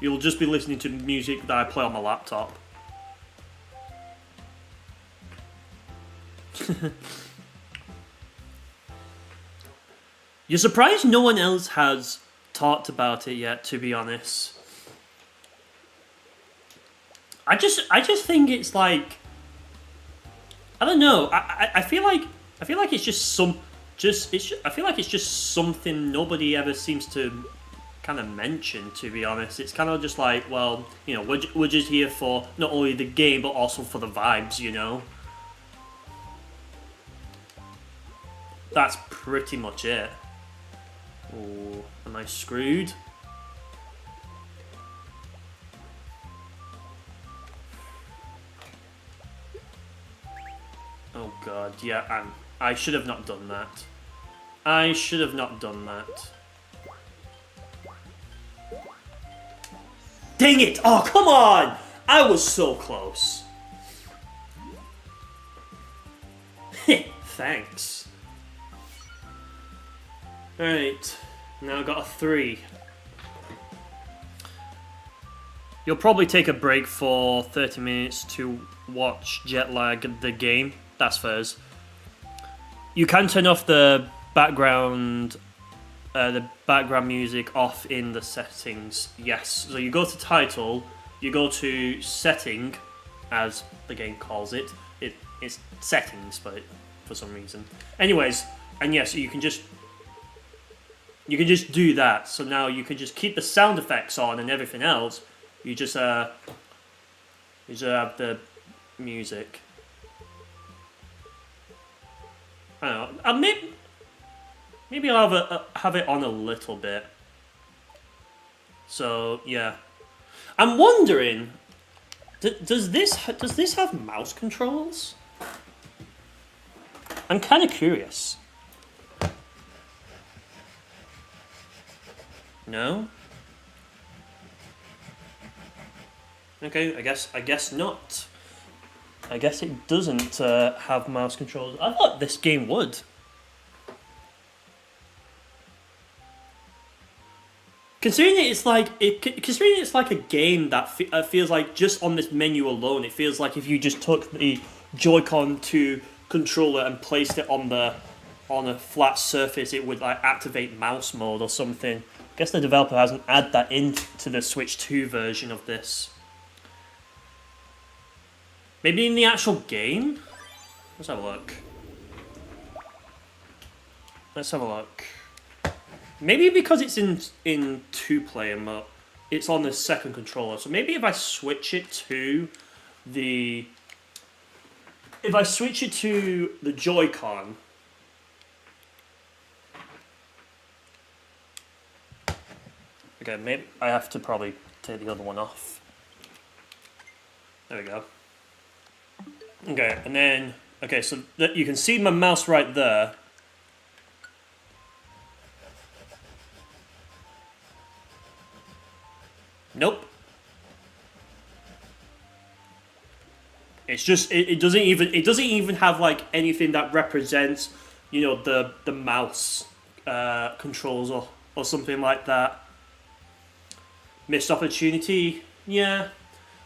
You'll just be listening to music that I play on my laptop. You're surprised no one else has talked about it yet, to be honest. I just think it's like... I don't know. I feel like it's just I feel like it's just something nobody ever seems to kind of mention, to be honest. It's kind of just like, well, we're just here for not only the game, but also for the vibes, that's pretty much it. Oh, am I screwed? Oh god, yeah, I should have not done that. I should have not done that. Dang it! Oh, come on! I was so close. Thanks. Alright, now I got a 3. You'll probably take a break for 30 minutes to watch Jetlag the game. That's fairs. You can turn off the background music off in the settings. Yes. So you go to title, you go to setting, as the game calls it. It's settings, but for some reason. Anyways, and yes, you can just do that. So now you can just keep the sound effects on and everything else. You just have the music. I don't know. Maybe I'll have it on a little bit. So yeah, I'm wondering, does this have mouse controls? I'm kind of curious. No. Okay, I guess not. I guess it doesn't have mouse controls. I thought this game would. Considering it's like a game that feels like just on this menu alone, it feels like if you just took the Joy-Con 2 controller and placed it on a flat surface, it would like activate mouse mode or something. I guess the developer hasn't added that into the Switch 2 version of this. Maybe in the actual game? Let's have a look. Maybe because it's in 2-player mode, it's on the second controller. So maybe if I switch it to the Joy-Con. Okay, maybe I have to probably take the other one off. There we go. Okay, and then so that you can see my mouse right there. Nope. It's just it doesn't even have like anything that represents, you know, the mouse controls or something like that. Missed opportunity, yeah.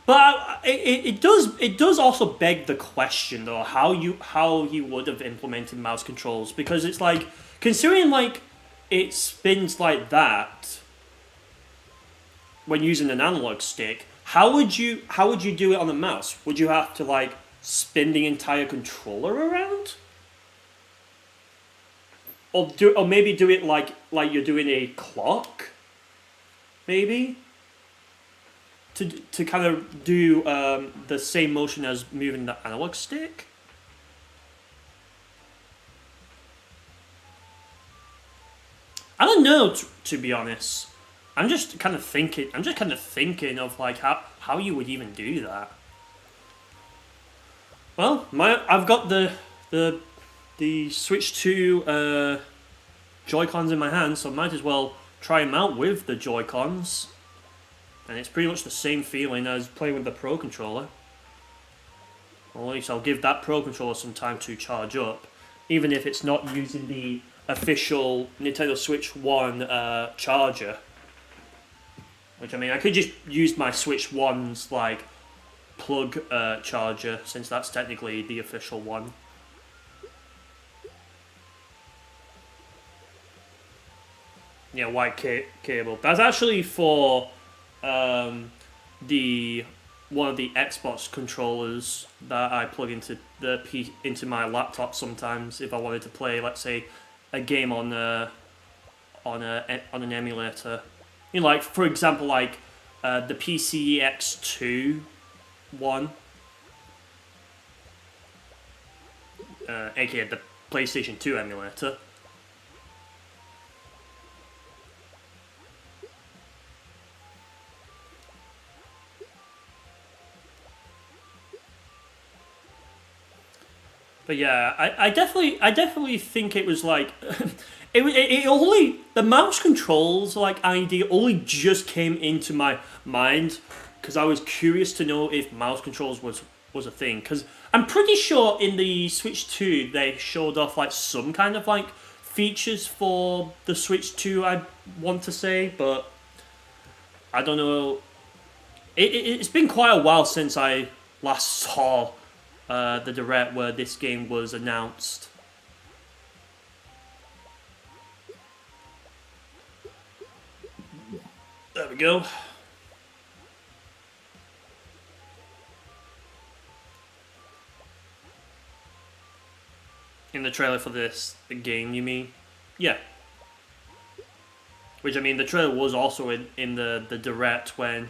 But it does also beg the question though how you would have implemented mouse controls, because it's like, considering like it spins like that when using an analog stick, how would you do it on the mouse? Would you have to like spin the entire controller around? Or maybe do it like you're doing a clock? Maybe? To kind of do the same motion as moving the analog stick? I don't know, to be honest. I'm just kind of thinking of like how you would even do that. Well, I've got the Switch 2 Joy-Cons in my hand, so I might as well try them out with the Joy-Cons. And it's pretty much the same feeling as playing with the Pro Controller. Or at least I'll give that Pro Controller some time to charge up, even if it's not using the official Nintendo Switch 1 charger. Which, I mean, I could just use my Switch 1's like plug charger, since that's technically the official one. Yeah, white cable. That's actually for the one of the Xbox controllers that I plug into into my laptop sometimes if I wanted to play, let's say, a game on an emulator. You know, like for example, like the PCX2 one, aka PlayStation 2 emulator. But yeah, I definitely think it was like, it only, the mouse controls like idea only just came into my mind because I was curious to know if mouse controls was a thing, because I'm pretty sure in the Switch 2 they showed off like some kind of like features for the Switch 2, I want to say, but I don't know. It's been quite a while since I last saw the direct where this game was announced. There we go. In the trailer for the game, you mean? Yeah. Which, I mean, the trailer was also in the direct when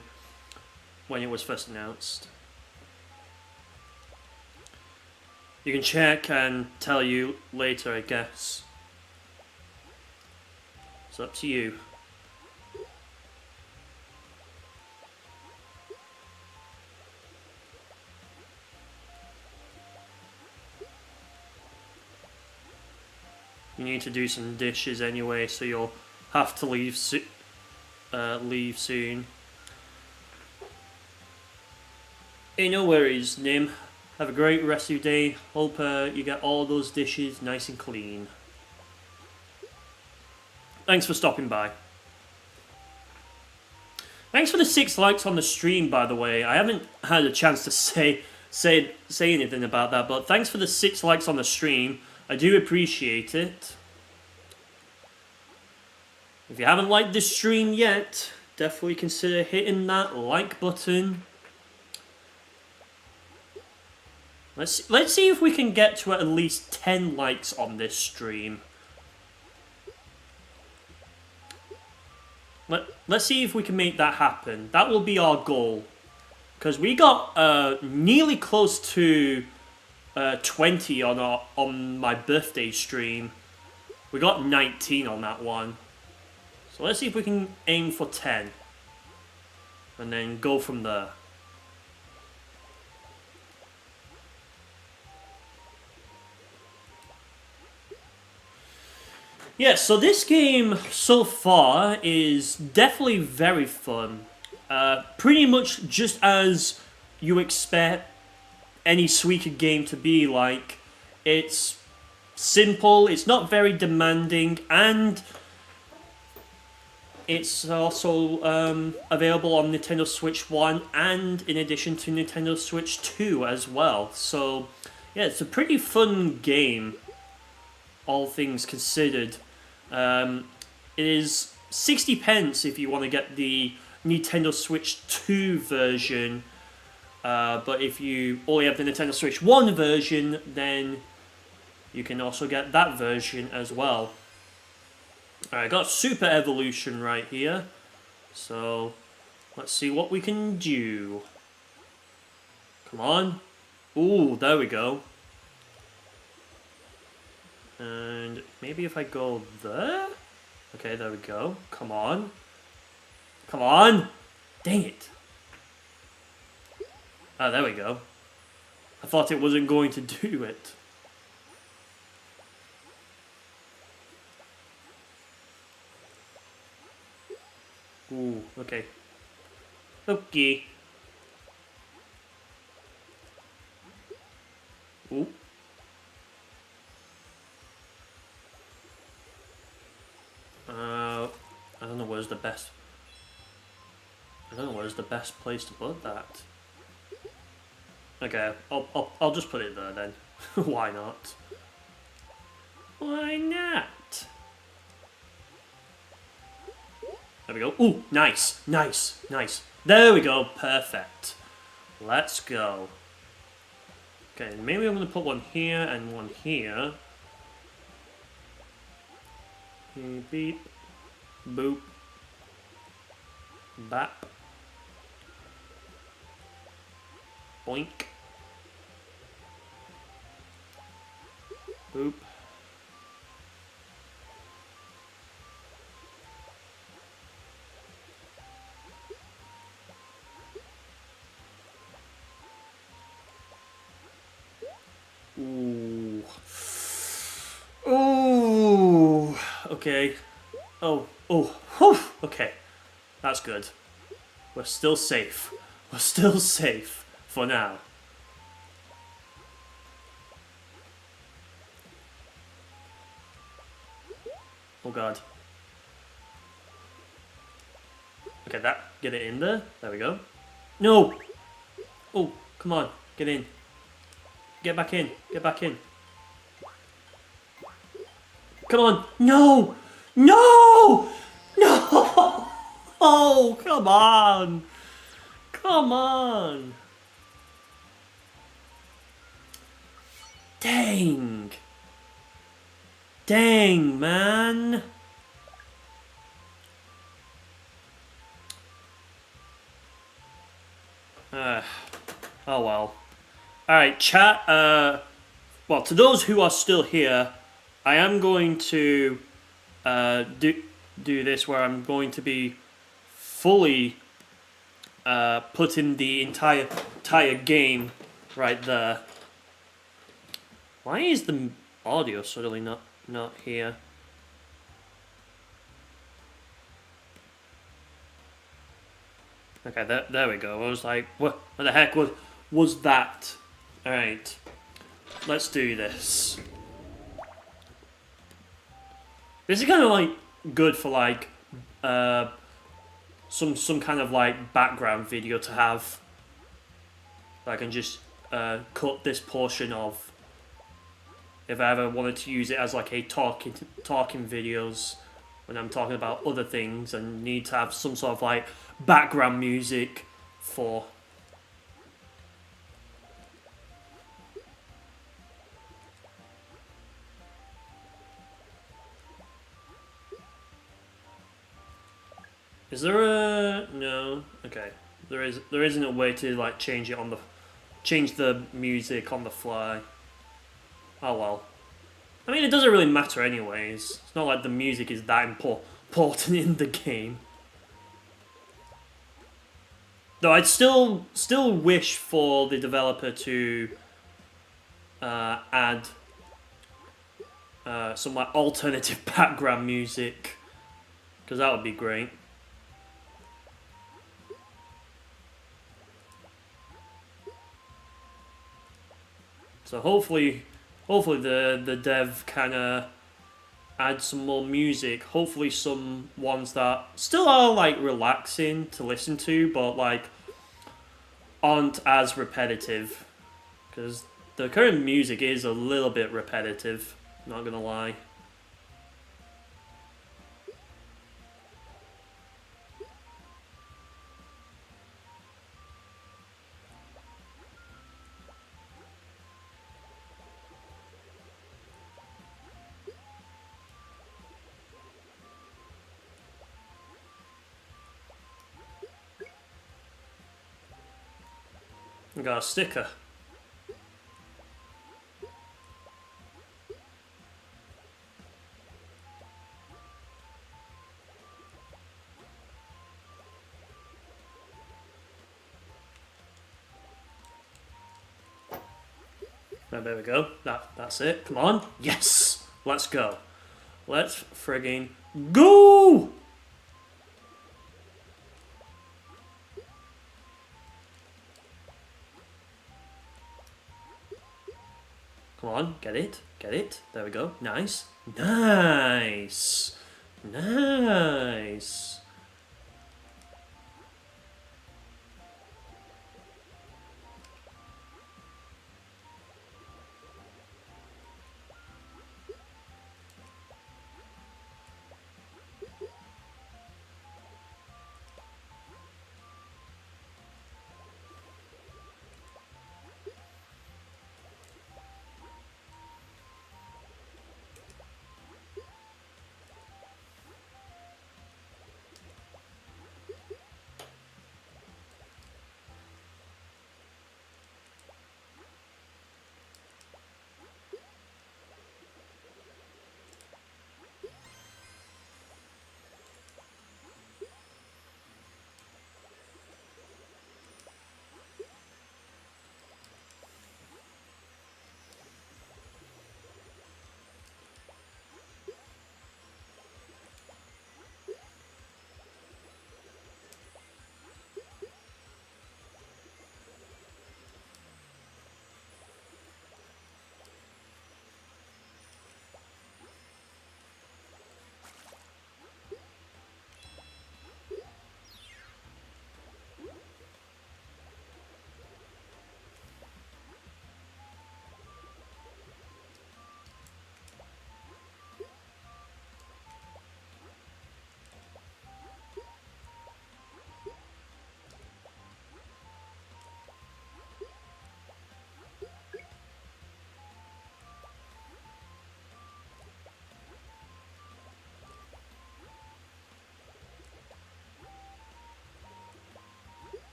it was first announced. You can check and tell you later, I guess. It's up to you. You need to do some dishes anyway, so you'll have to leave soon. Hey, no worries, Nim. Have a great rest of your day. Hope you get all those dishes nice and clean. Thanks for stopping by. Thanks for the 6 likes on the stream, by the way. I haven't had a chance to say anything about that, but thanks for the 6 likes on the stream. I do appreciate it. If you haven't liked this stream yet, definitely consider hitting that like button. Let's see if we can get to at least 10 likes on this stream. Let's see if we can make that happen. That will be our goal. Because we got nearly close to 20 on my birthday stream. We got 19 on that one. So let's see if we can aim for 10. And then go from there. Yeah, so this game so far is definitely very fun. Pretty much just as you expect any Suika game to be like. It's simple, it's not very demanding, and it's also available on Nintendo Switch 1 and in addition to Nintendo Switch 2 as well. So, yeah, it's a pretty fun game, all things considered. It is 60 pence if you want to get the Nintendo Switch 2 version, but if you only have the Nintendo Switch 1 version, then you can also get that version as well. Alright, I got Super Evolution right here, so let's see what we can do. Come on. Ooh, there we go. And maybe if I go there? Okay, there we go. Come on. Come on! Dang it. Ah, there we go. I thought it wasn't going to do it. Ooh, okay. Okay. Ooh. I don't know where's the best... I don't know where's the best place to put that. Okay, I'll just put it there then. Why not? Why not? There we go. Ooh, nice, nice, nice. There we go, perfect. Let's go. Okay, maybe I'm going to put one here and one here. Beep. Boop. Bap. Boink. Boop. Ooh. Ooh. Okay. Oh. Oh. Whew. Okay. That's good. We're still safe. We're still safe for now. Oh god. Okay, get it in there. There we go. No! Oh, come on. Get in. Get back in. Get back in. Come on. No! No! No! Oh, come on. Come on. Dang. Dang, man. Oh well. Alright, chat. Well, to those who are still here, I am going to do this where I'm going to be fully putting the entire game right there. Why is the audio suddenly not here? Okay, there we go. I was like, what the heck was that? All right, let's do this. This is kind of like good for like some kind of like background video to have. I can just cut this portion of if I ever wanted to use it as like a talking videos when I'm talking about other things and need to have some sort of like background music for. Is there a no? Okay, there isn't a way to like change the music on the fly. Oh well. I mean, it doesn't really matter anyways. It's not like the music is that important in the game. Though I'd still wish for the developer to add some like alternative background music, because that would be great. So hopefully the dev can add some more music. Hopefully some ones that still are like relaxing to listen to, but like aren't as repetitive. Because the current music is a little bit repetitive, not gonna lie. I got a sticker. Oh, there we go. That's it. Come on. Yes! Let's go. Let's frigging go! Come on, get it. Get it. There we go. Nice. Nice. Nice.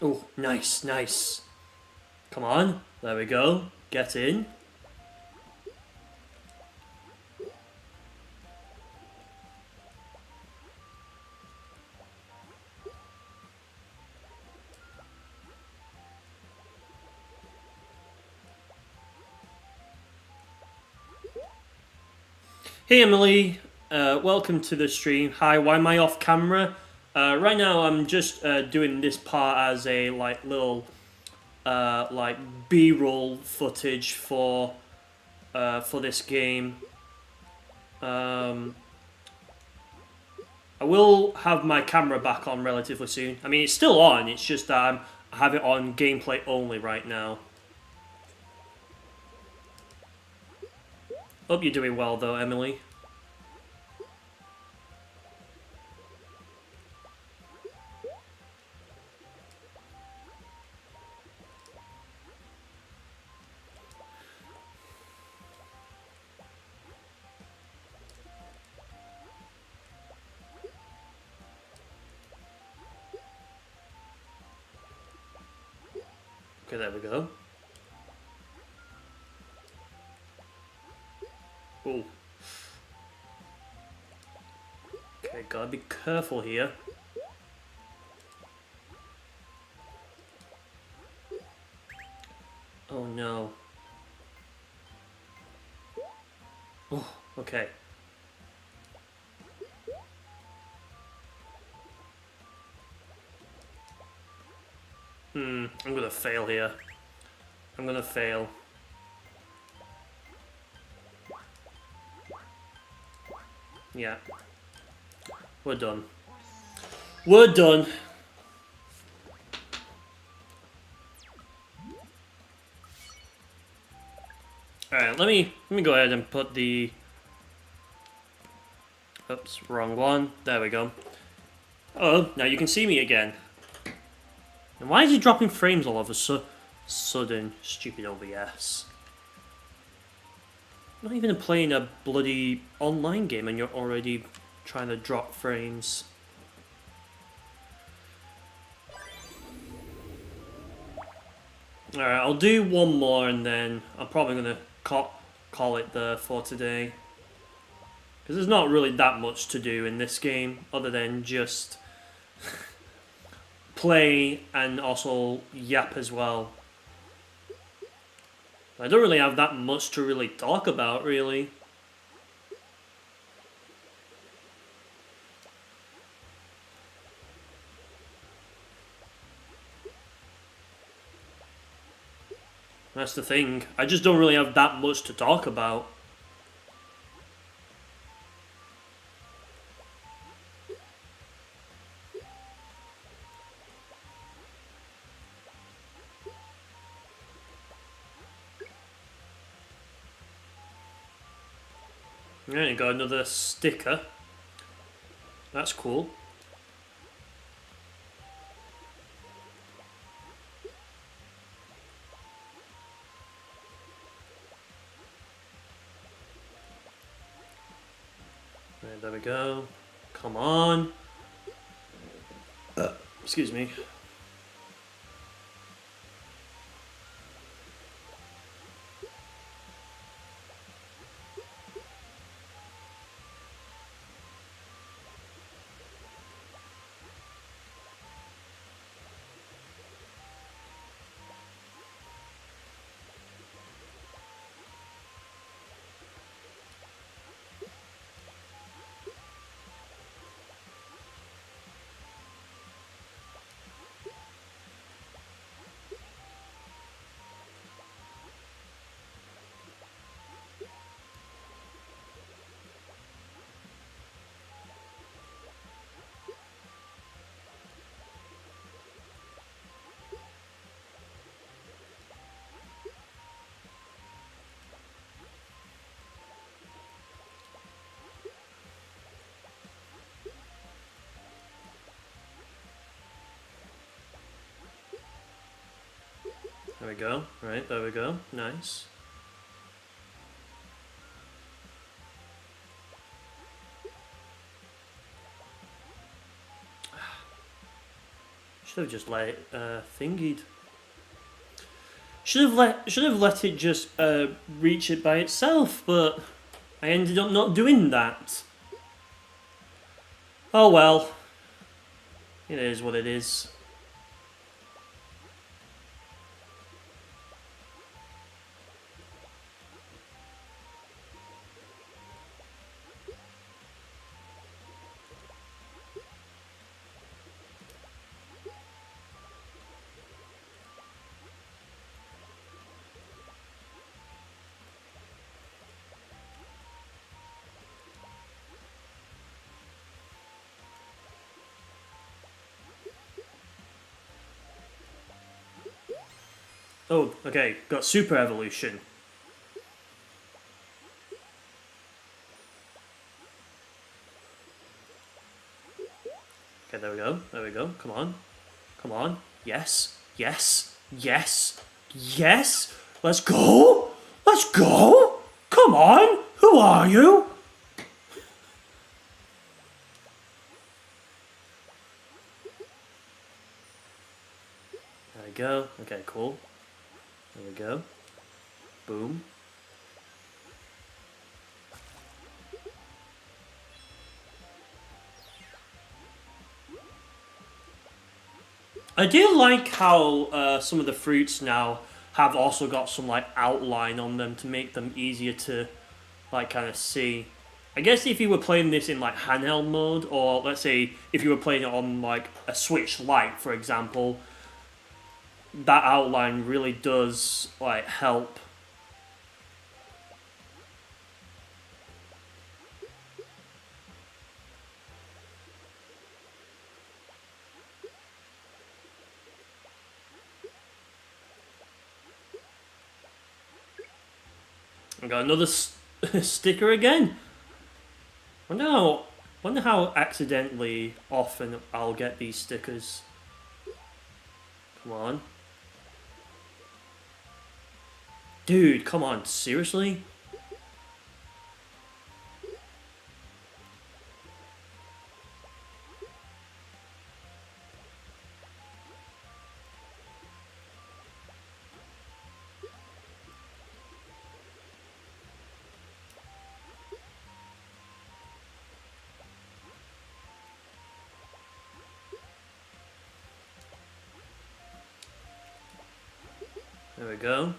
Oh, nice, nice. Come on, there we go. Get in. Hey Emily, welcome to the stream. Hi, why am I off camera? Right now I'm just doing this part as a like little like B-roll footage for this game. I will have my camera back on relatively soon. I mean, it's still on. It's just that I have it on gameplay only right now. Hope you're doing well though, Emily. Okay, there we go. Oh. Okay, gotta be careful here. Oh no. Oh, okay. I'm gonna fail here. I'm gonna fail. Yeah. We're done. We're done. Alright, let me go ahead and put the... Oops, wrong one. There we go. Oh, now you can see me again. And why is he dropping frames all of a sudden? Stupid OBS. Not even playing a bloody online game and you're already trying to drop frames. Alright, I'll do one more and then I'm probably going to call it there for today. Because there's not really that much to do in this game other than just play and also yap as well. I don't really have that much to really talk about, really. That's the thing. I just don't really have that much to talk about. Alright, got another sticker. That's cool. Right, there we go. Come on. Excuse me. There we go. Right, there we go. Nice. Should have just let it thingied. Should have let it just reach it by itself, but I ended up not doing that. Oh well. It is what it is. Oh, okay, got super evolution. Okay, there we go, there we go, come on. Come on, yes, yes, yes, yes! Let's go! Let's go! Come on! Who are you? There we go, okay, cool. There we go. Boom. I do like how some of the fruits now have also got some like outline on them to make them easier to like kind of see. I guess if you were playing this in like handheld mode, or let's say if you were playing it on like a Switch Lite, for example, that outline really does like help. I got another sticker again. Wonder how accidentally often I'll get these stickers. Come on. Dude, come on, seriously? There we go.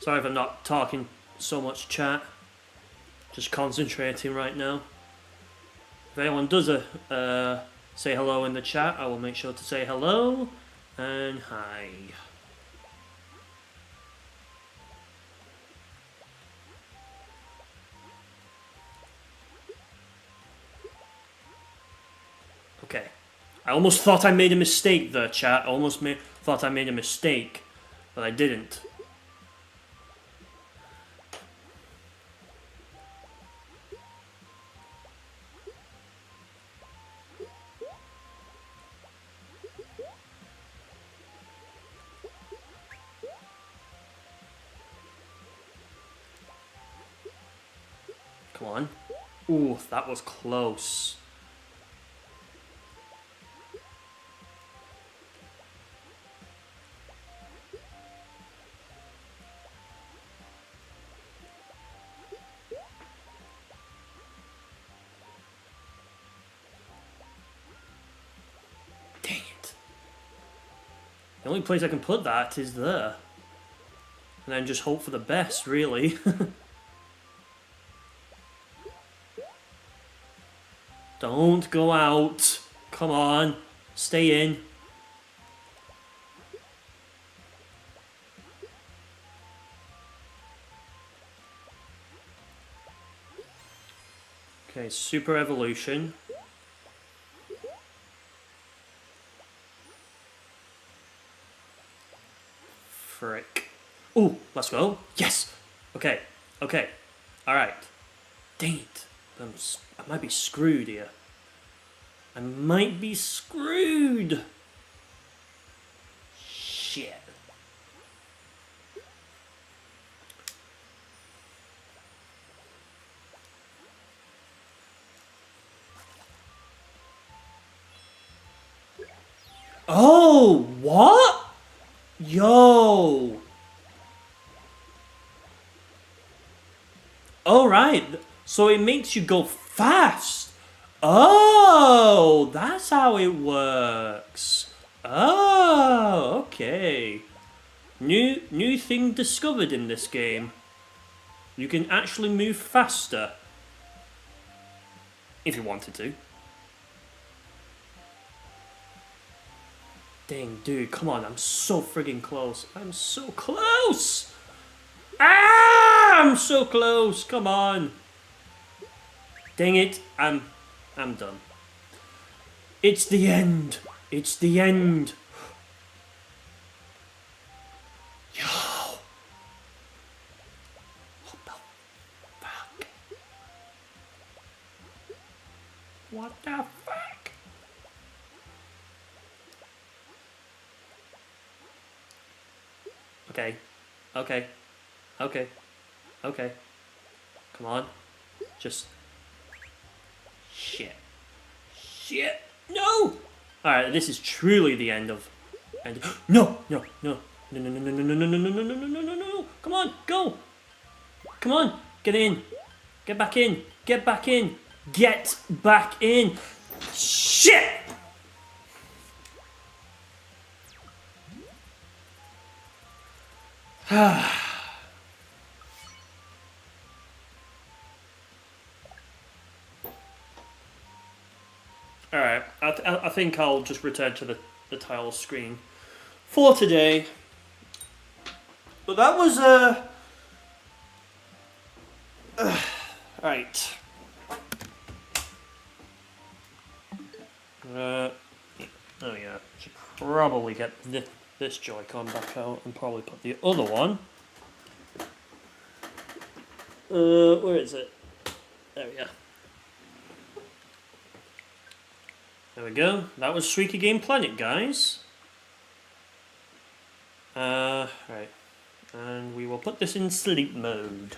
Sorry if I'm not talking so much, chat. Just concentrating right now. If anyone does say hello in the chat, I will make sure to say hello and hi. Okay. I almost thought I made a mistake there, chat. I almost thought I made a mistake, but I didn't. Come on. Ooh, that was close. Dang it. The only place I can put that is there. And then just hope for the best, really. Don't go out. Come on. Stay in. Okay, super evolution. Frick. Ooh, let's go. Yes! Okay, okay. Alright. Dang it. I might be screwed here. I might be screwed. Shit. Oh, what? Yo. Alright, so it makes you go fast. Oh, that's how it works. Oh, okay. New thing discovered in this game. You can actually move faster. If you wanted to. Dang, dude, come on, I'm so friggin' close. I'm so close! Ah, I'm so close, come on. Dang it, I'm done. It's the end. It's the end. Yo. What the fuck? What the fuck? Okay. Okay. Okay. Okay. Come on. Just... Shit. Shit. No! Alright, this is truly the end of... No! No! No! No! No! No! No! No! No! No! No! No! No! No! No! No! No! Come on! Go! Come on! Get in! Get back in! Get back in! Get back in! Shit! Alright, I think I'll just return to the title screen for today. But that was right. Oh yeah, should probably get this Joy-Con back out and probably put the other one. Where is it? There we go. There we go. That was Suika Game Planet, guys. Right. And we will put this in sleep mode.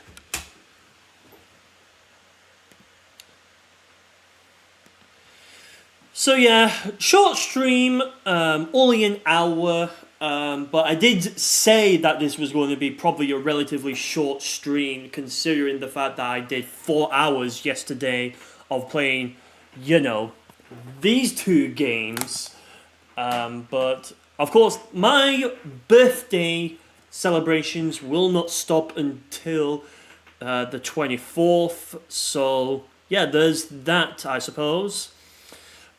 So yeah, short stream, only an hour, but I did say that this was going to be probably a relatively short stream considering the fact that I did 4 hours yesterday of playing, you know, these two games. But of course, my birthday celebrations will not stop until the 24th, so yeah, there's that, I suppose.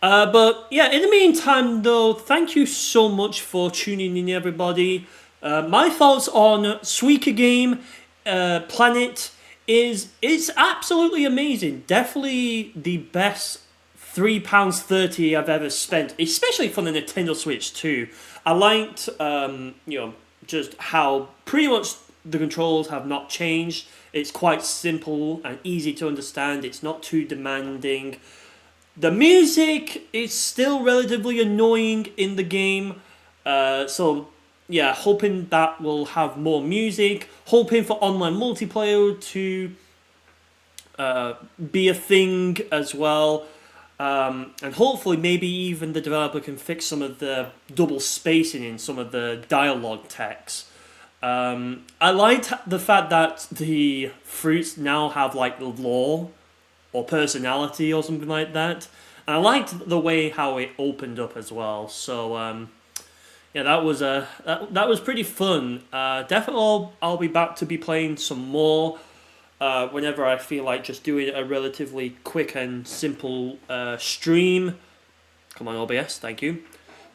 But yeah, in the meantime though, thank you so much for tuning in, everybody. My thoughts on Suika Game Planet is it's absolutely amazing. Definitely the best £3.30 I've ever spent, especially for the Nintendo Switch 2. I liked, you know, just how pretty much the controls have not changed. It's quite simple and easy to understand. It's not too demanding. The music is still relatively annoying in the game, so yeah, hoping that will have more music, hoping for online multiplayer to be a thing as well, and hopefully maybe even the developer can fix some of the double spacing in some of the dialogue text. I liked the fact that the fruits now have like lore or personality or something like that. And I liked the way how it opened up as well. So yeah, that was that was pretty fun. Definitely, I'll be back to be playing some more whenever I feel like just doing a relatively quick and simple stream. Come on, OBS, thank you.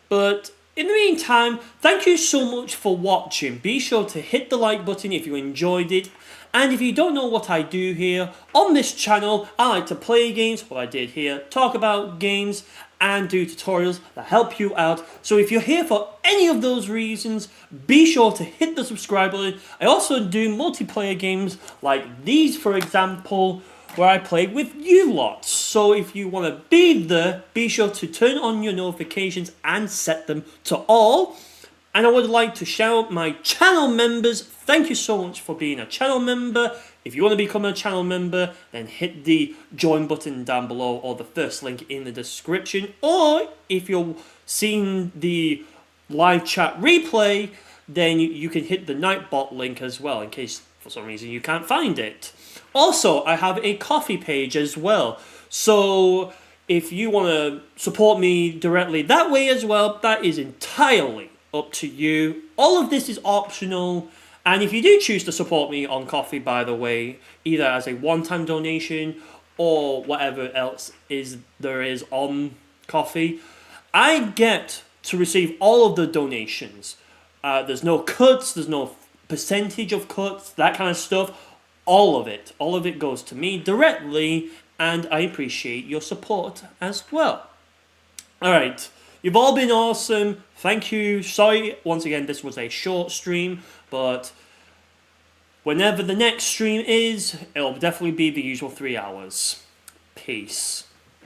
But in the meantime, thank you so much for watching. Be sure to hit the like button if you enjoyed it. And if you don't know what I do here, on this channel, I like to play games, what I did here, talk about games, and do tutorials that help you out. So if you're here for any of those reasons, be sure to hit the subscribe button. I also do multiplayer games like these, for example, where I play with you lots. So if you want to be there, be sure to turn on your notifications and set them to all. And I would like to shout out my channel members. Thank you so much for being a channel member. If you want to become a channel member, then hit the join button down below or the first link in the description. Or if you're seen the live chat replay, then you can hit the Nightbot link as well, in case for some reason you can't find it. Also, I have a Ko-fi page as well, so if you want to support me directly that way as well, that is entirely up to you. All of this is optional, and if you do choose to support me on Ko-fi, by the way, either as a one-time donation or whatever else there is on Ko-fi, I get to receive all of the donations. There's no cuts, there's no percentage of cuts, that kind of stuff. All of it goes to me directly, and I appreciate your support as well. Alright, you've all been awesome. Thank you. Sorry, once again, this was a short stream, but whenever the next stream is, it'll definitely be the usual 3 hours. Peace.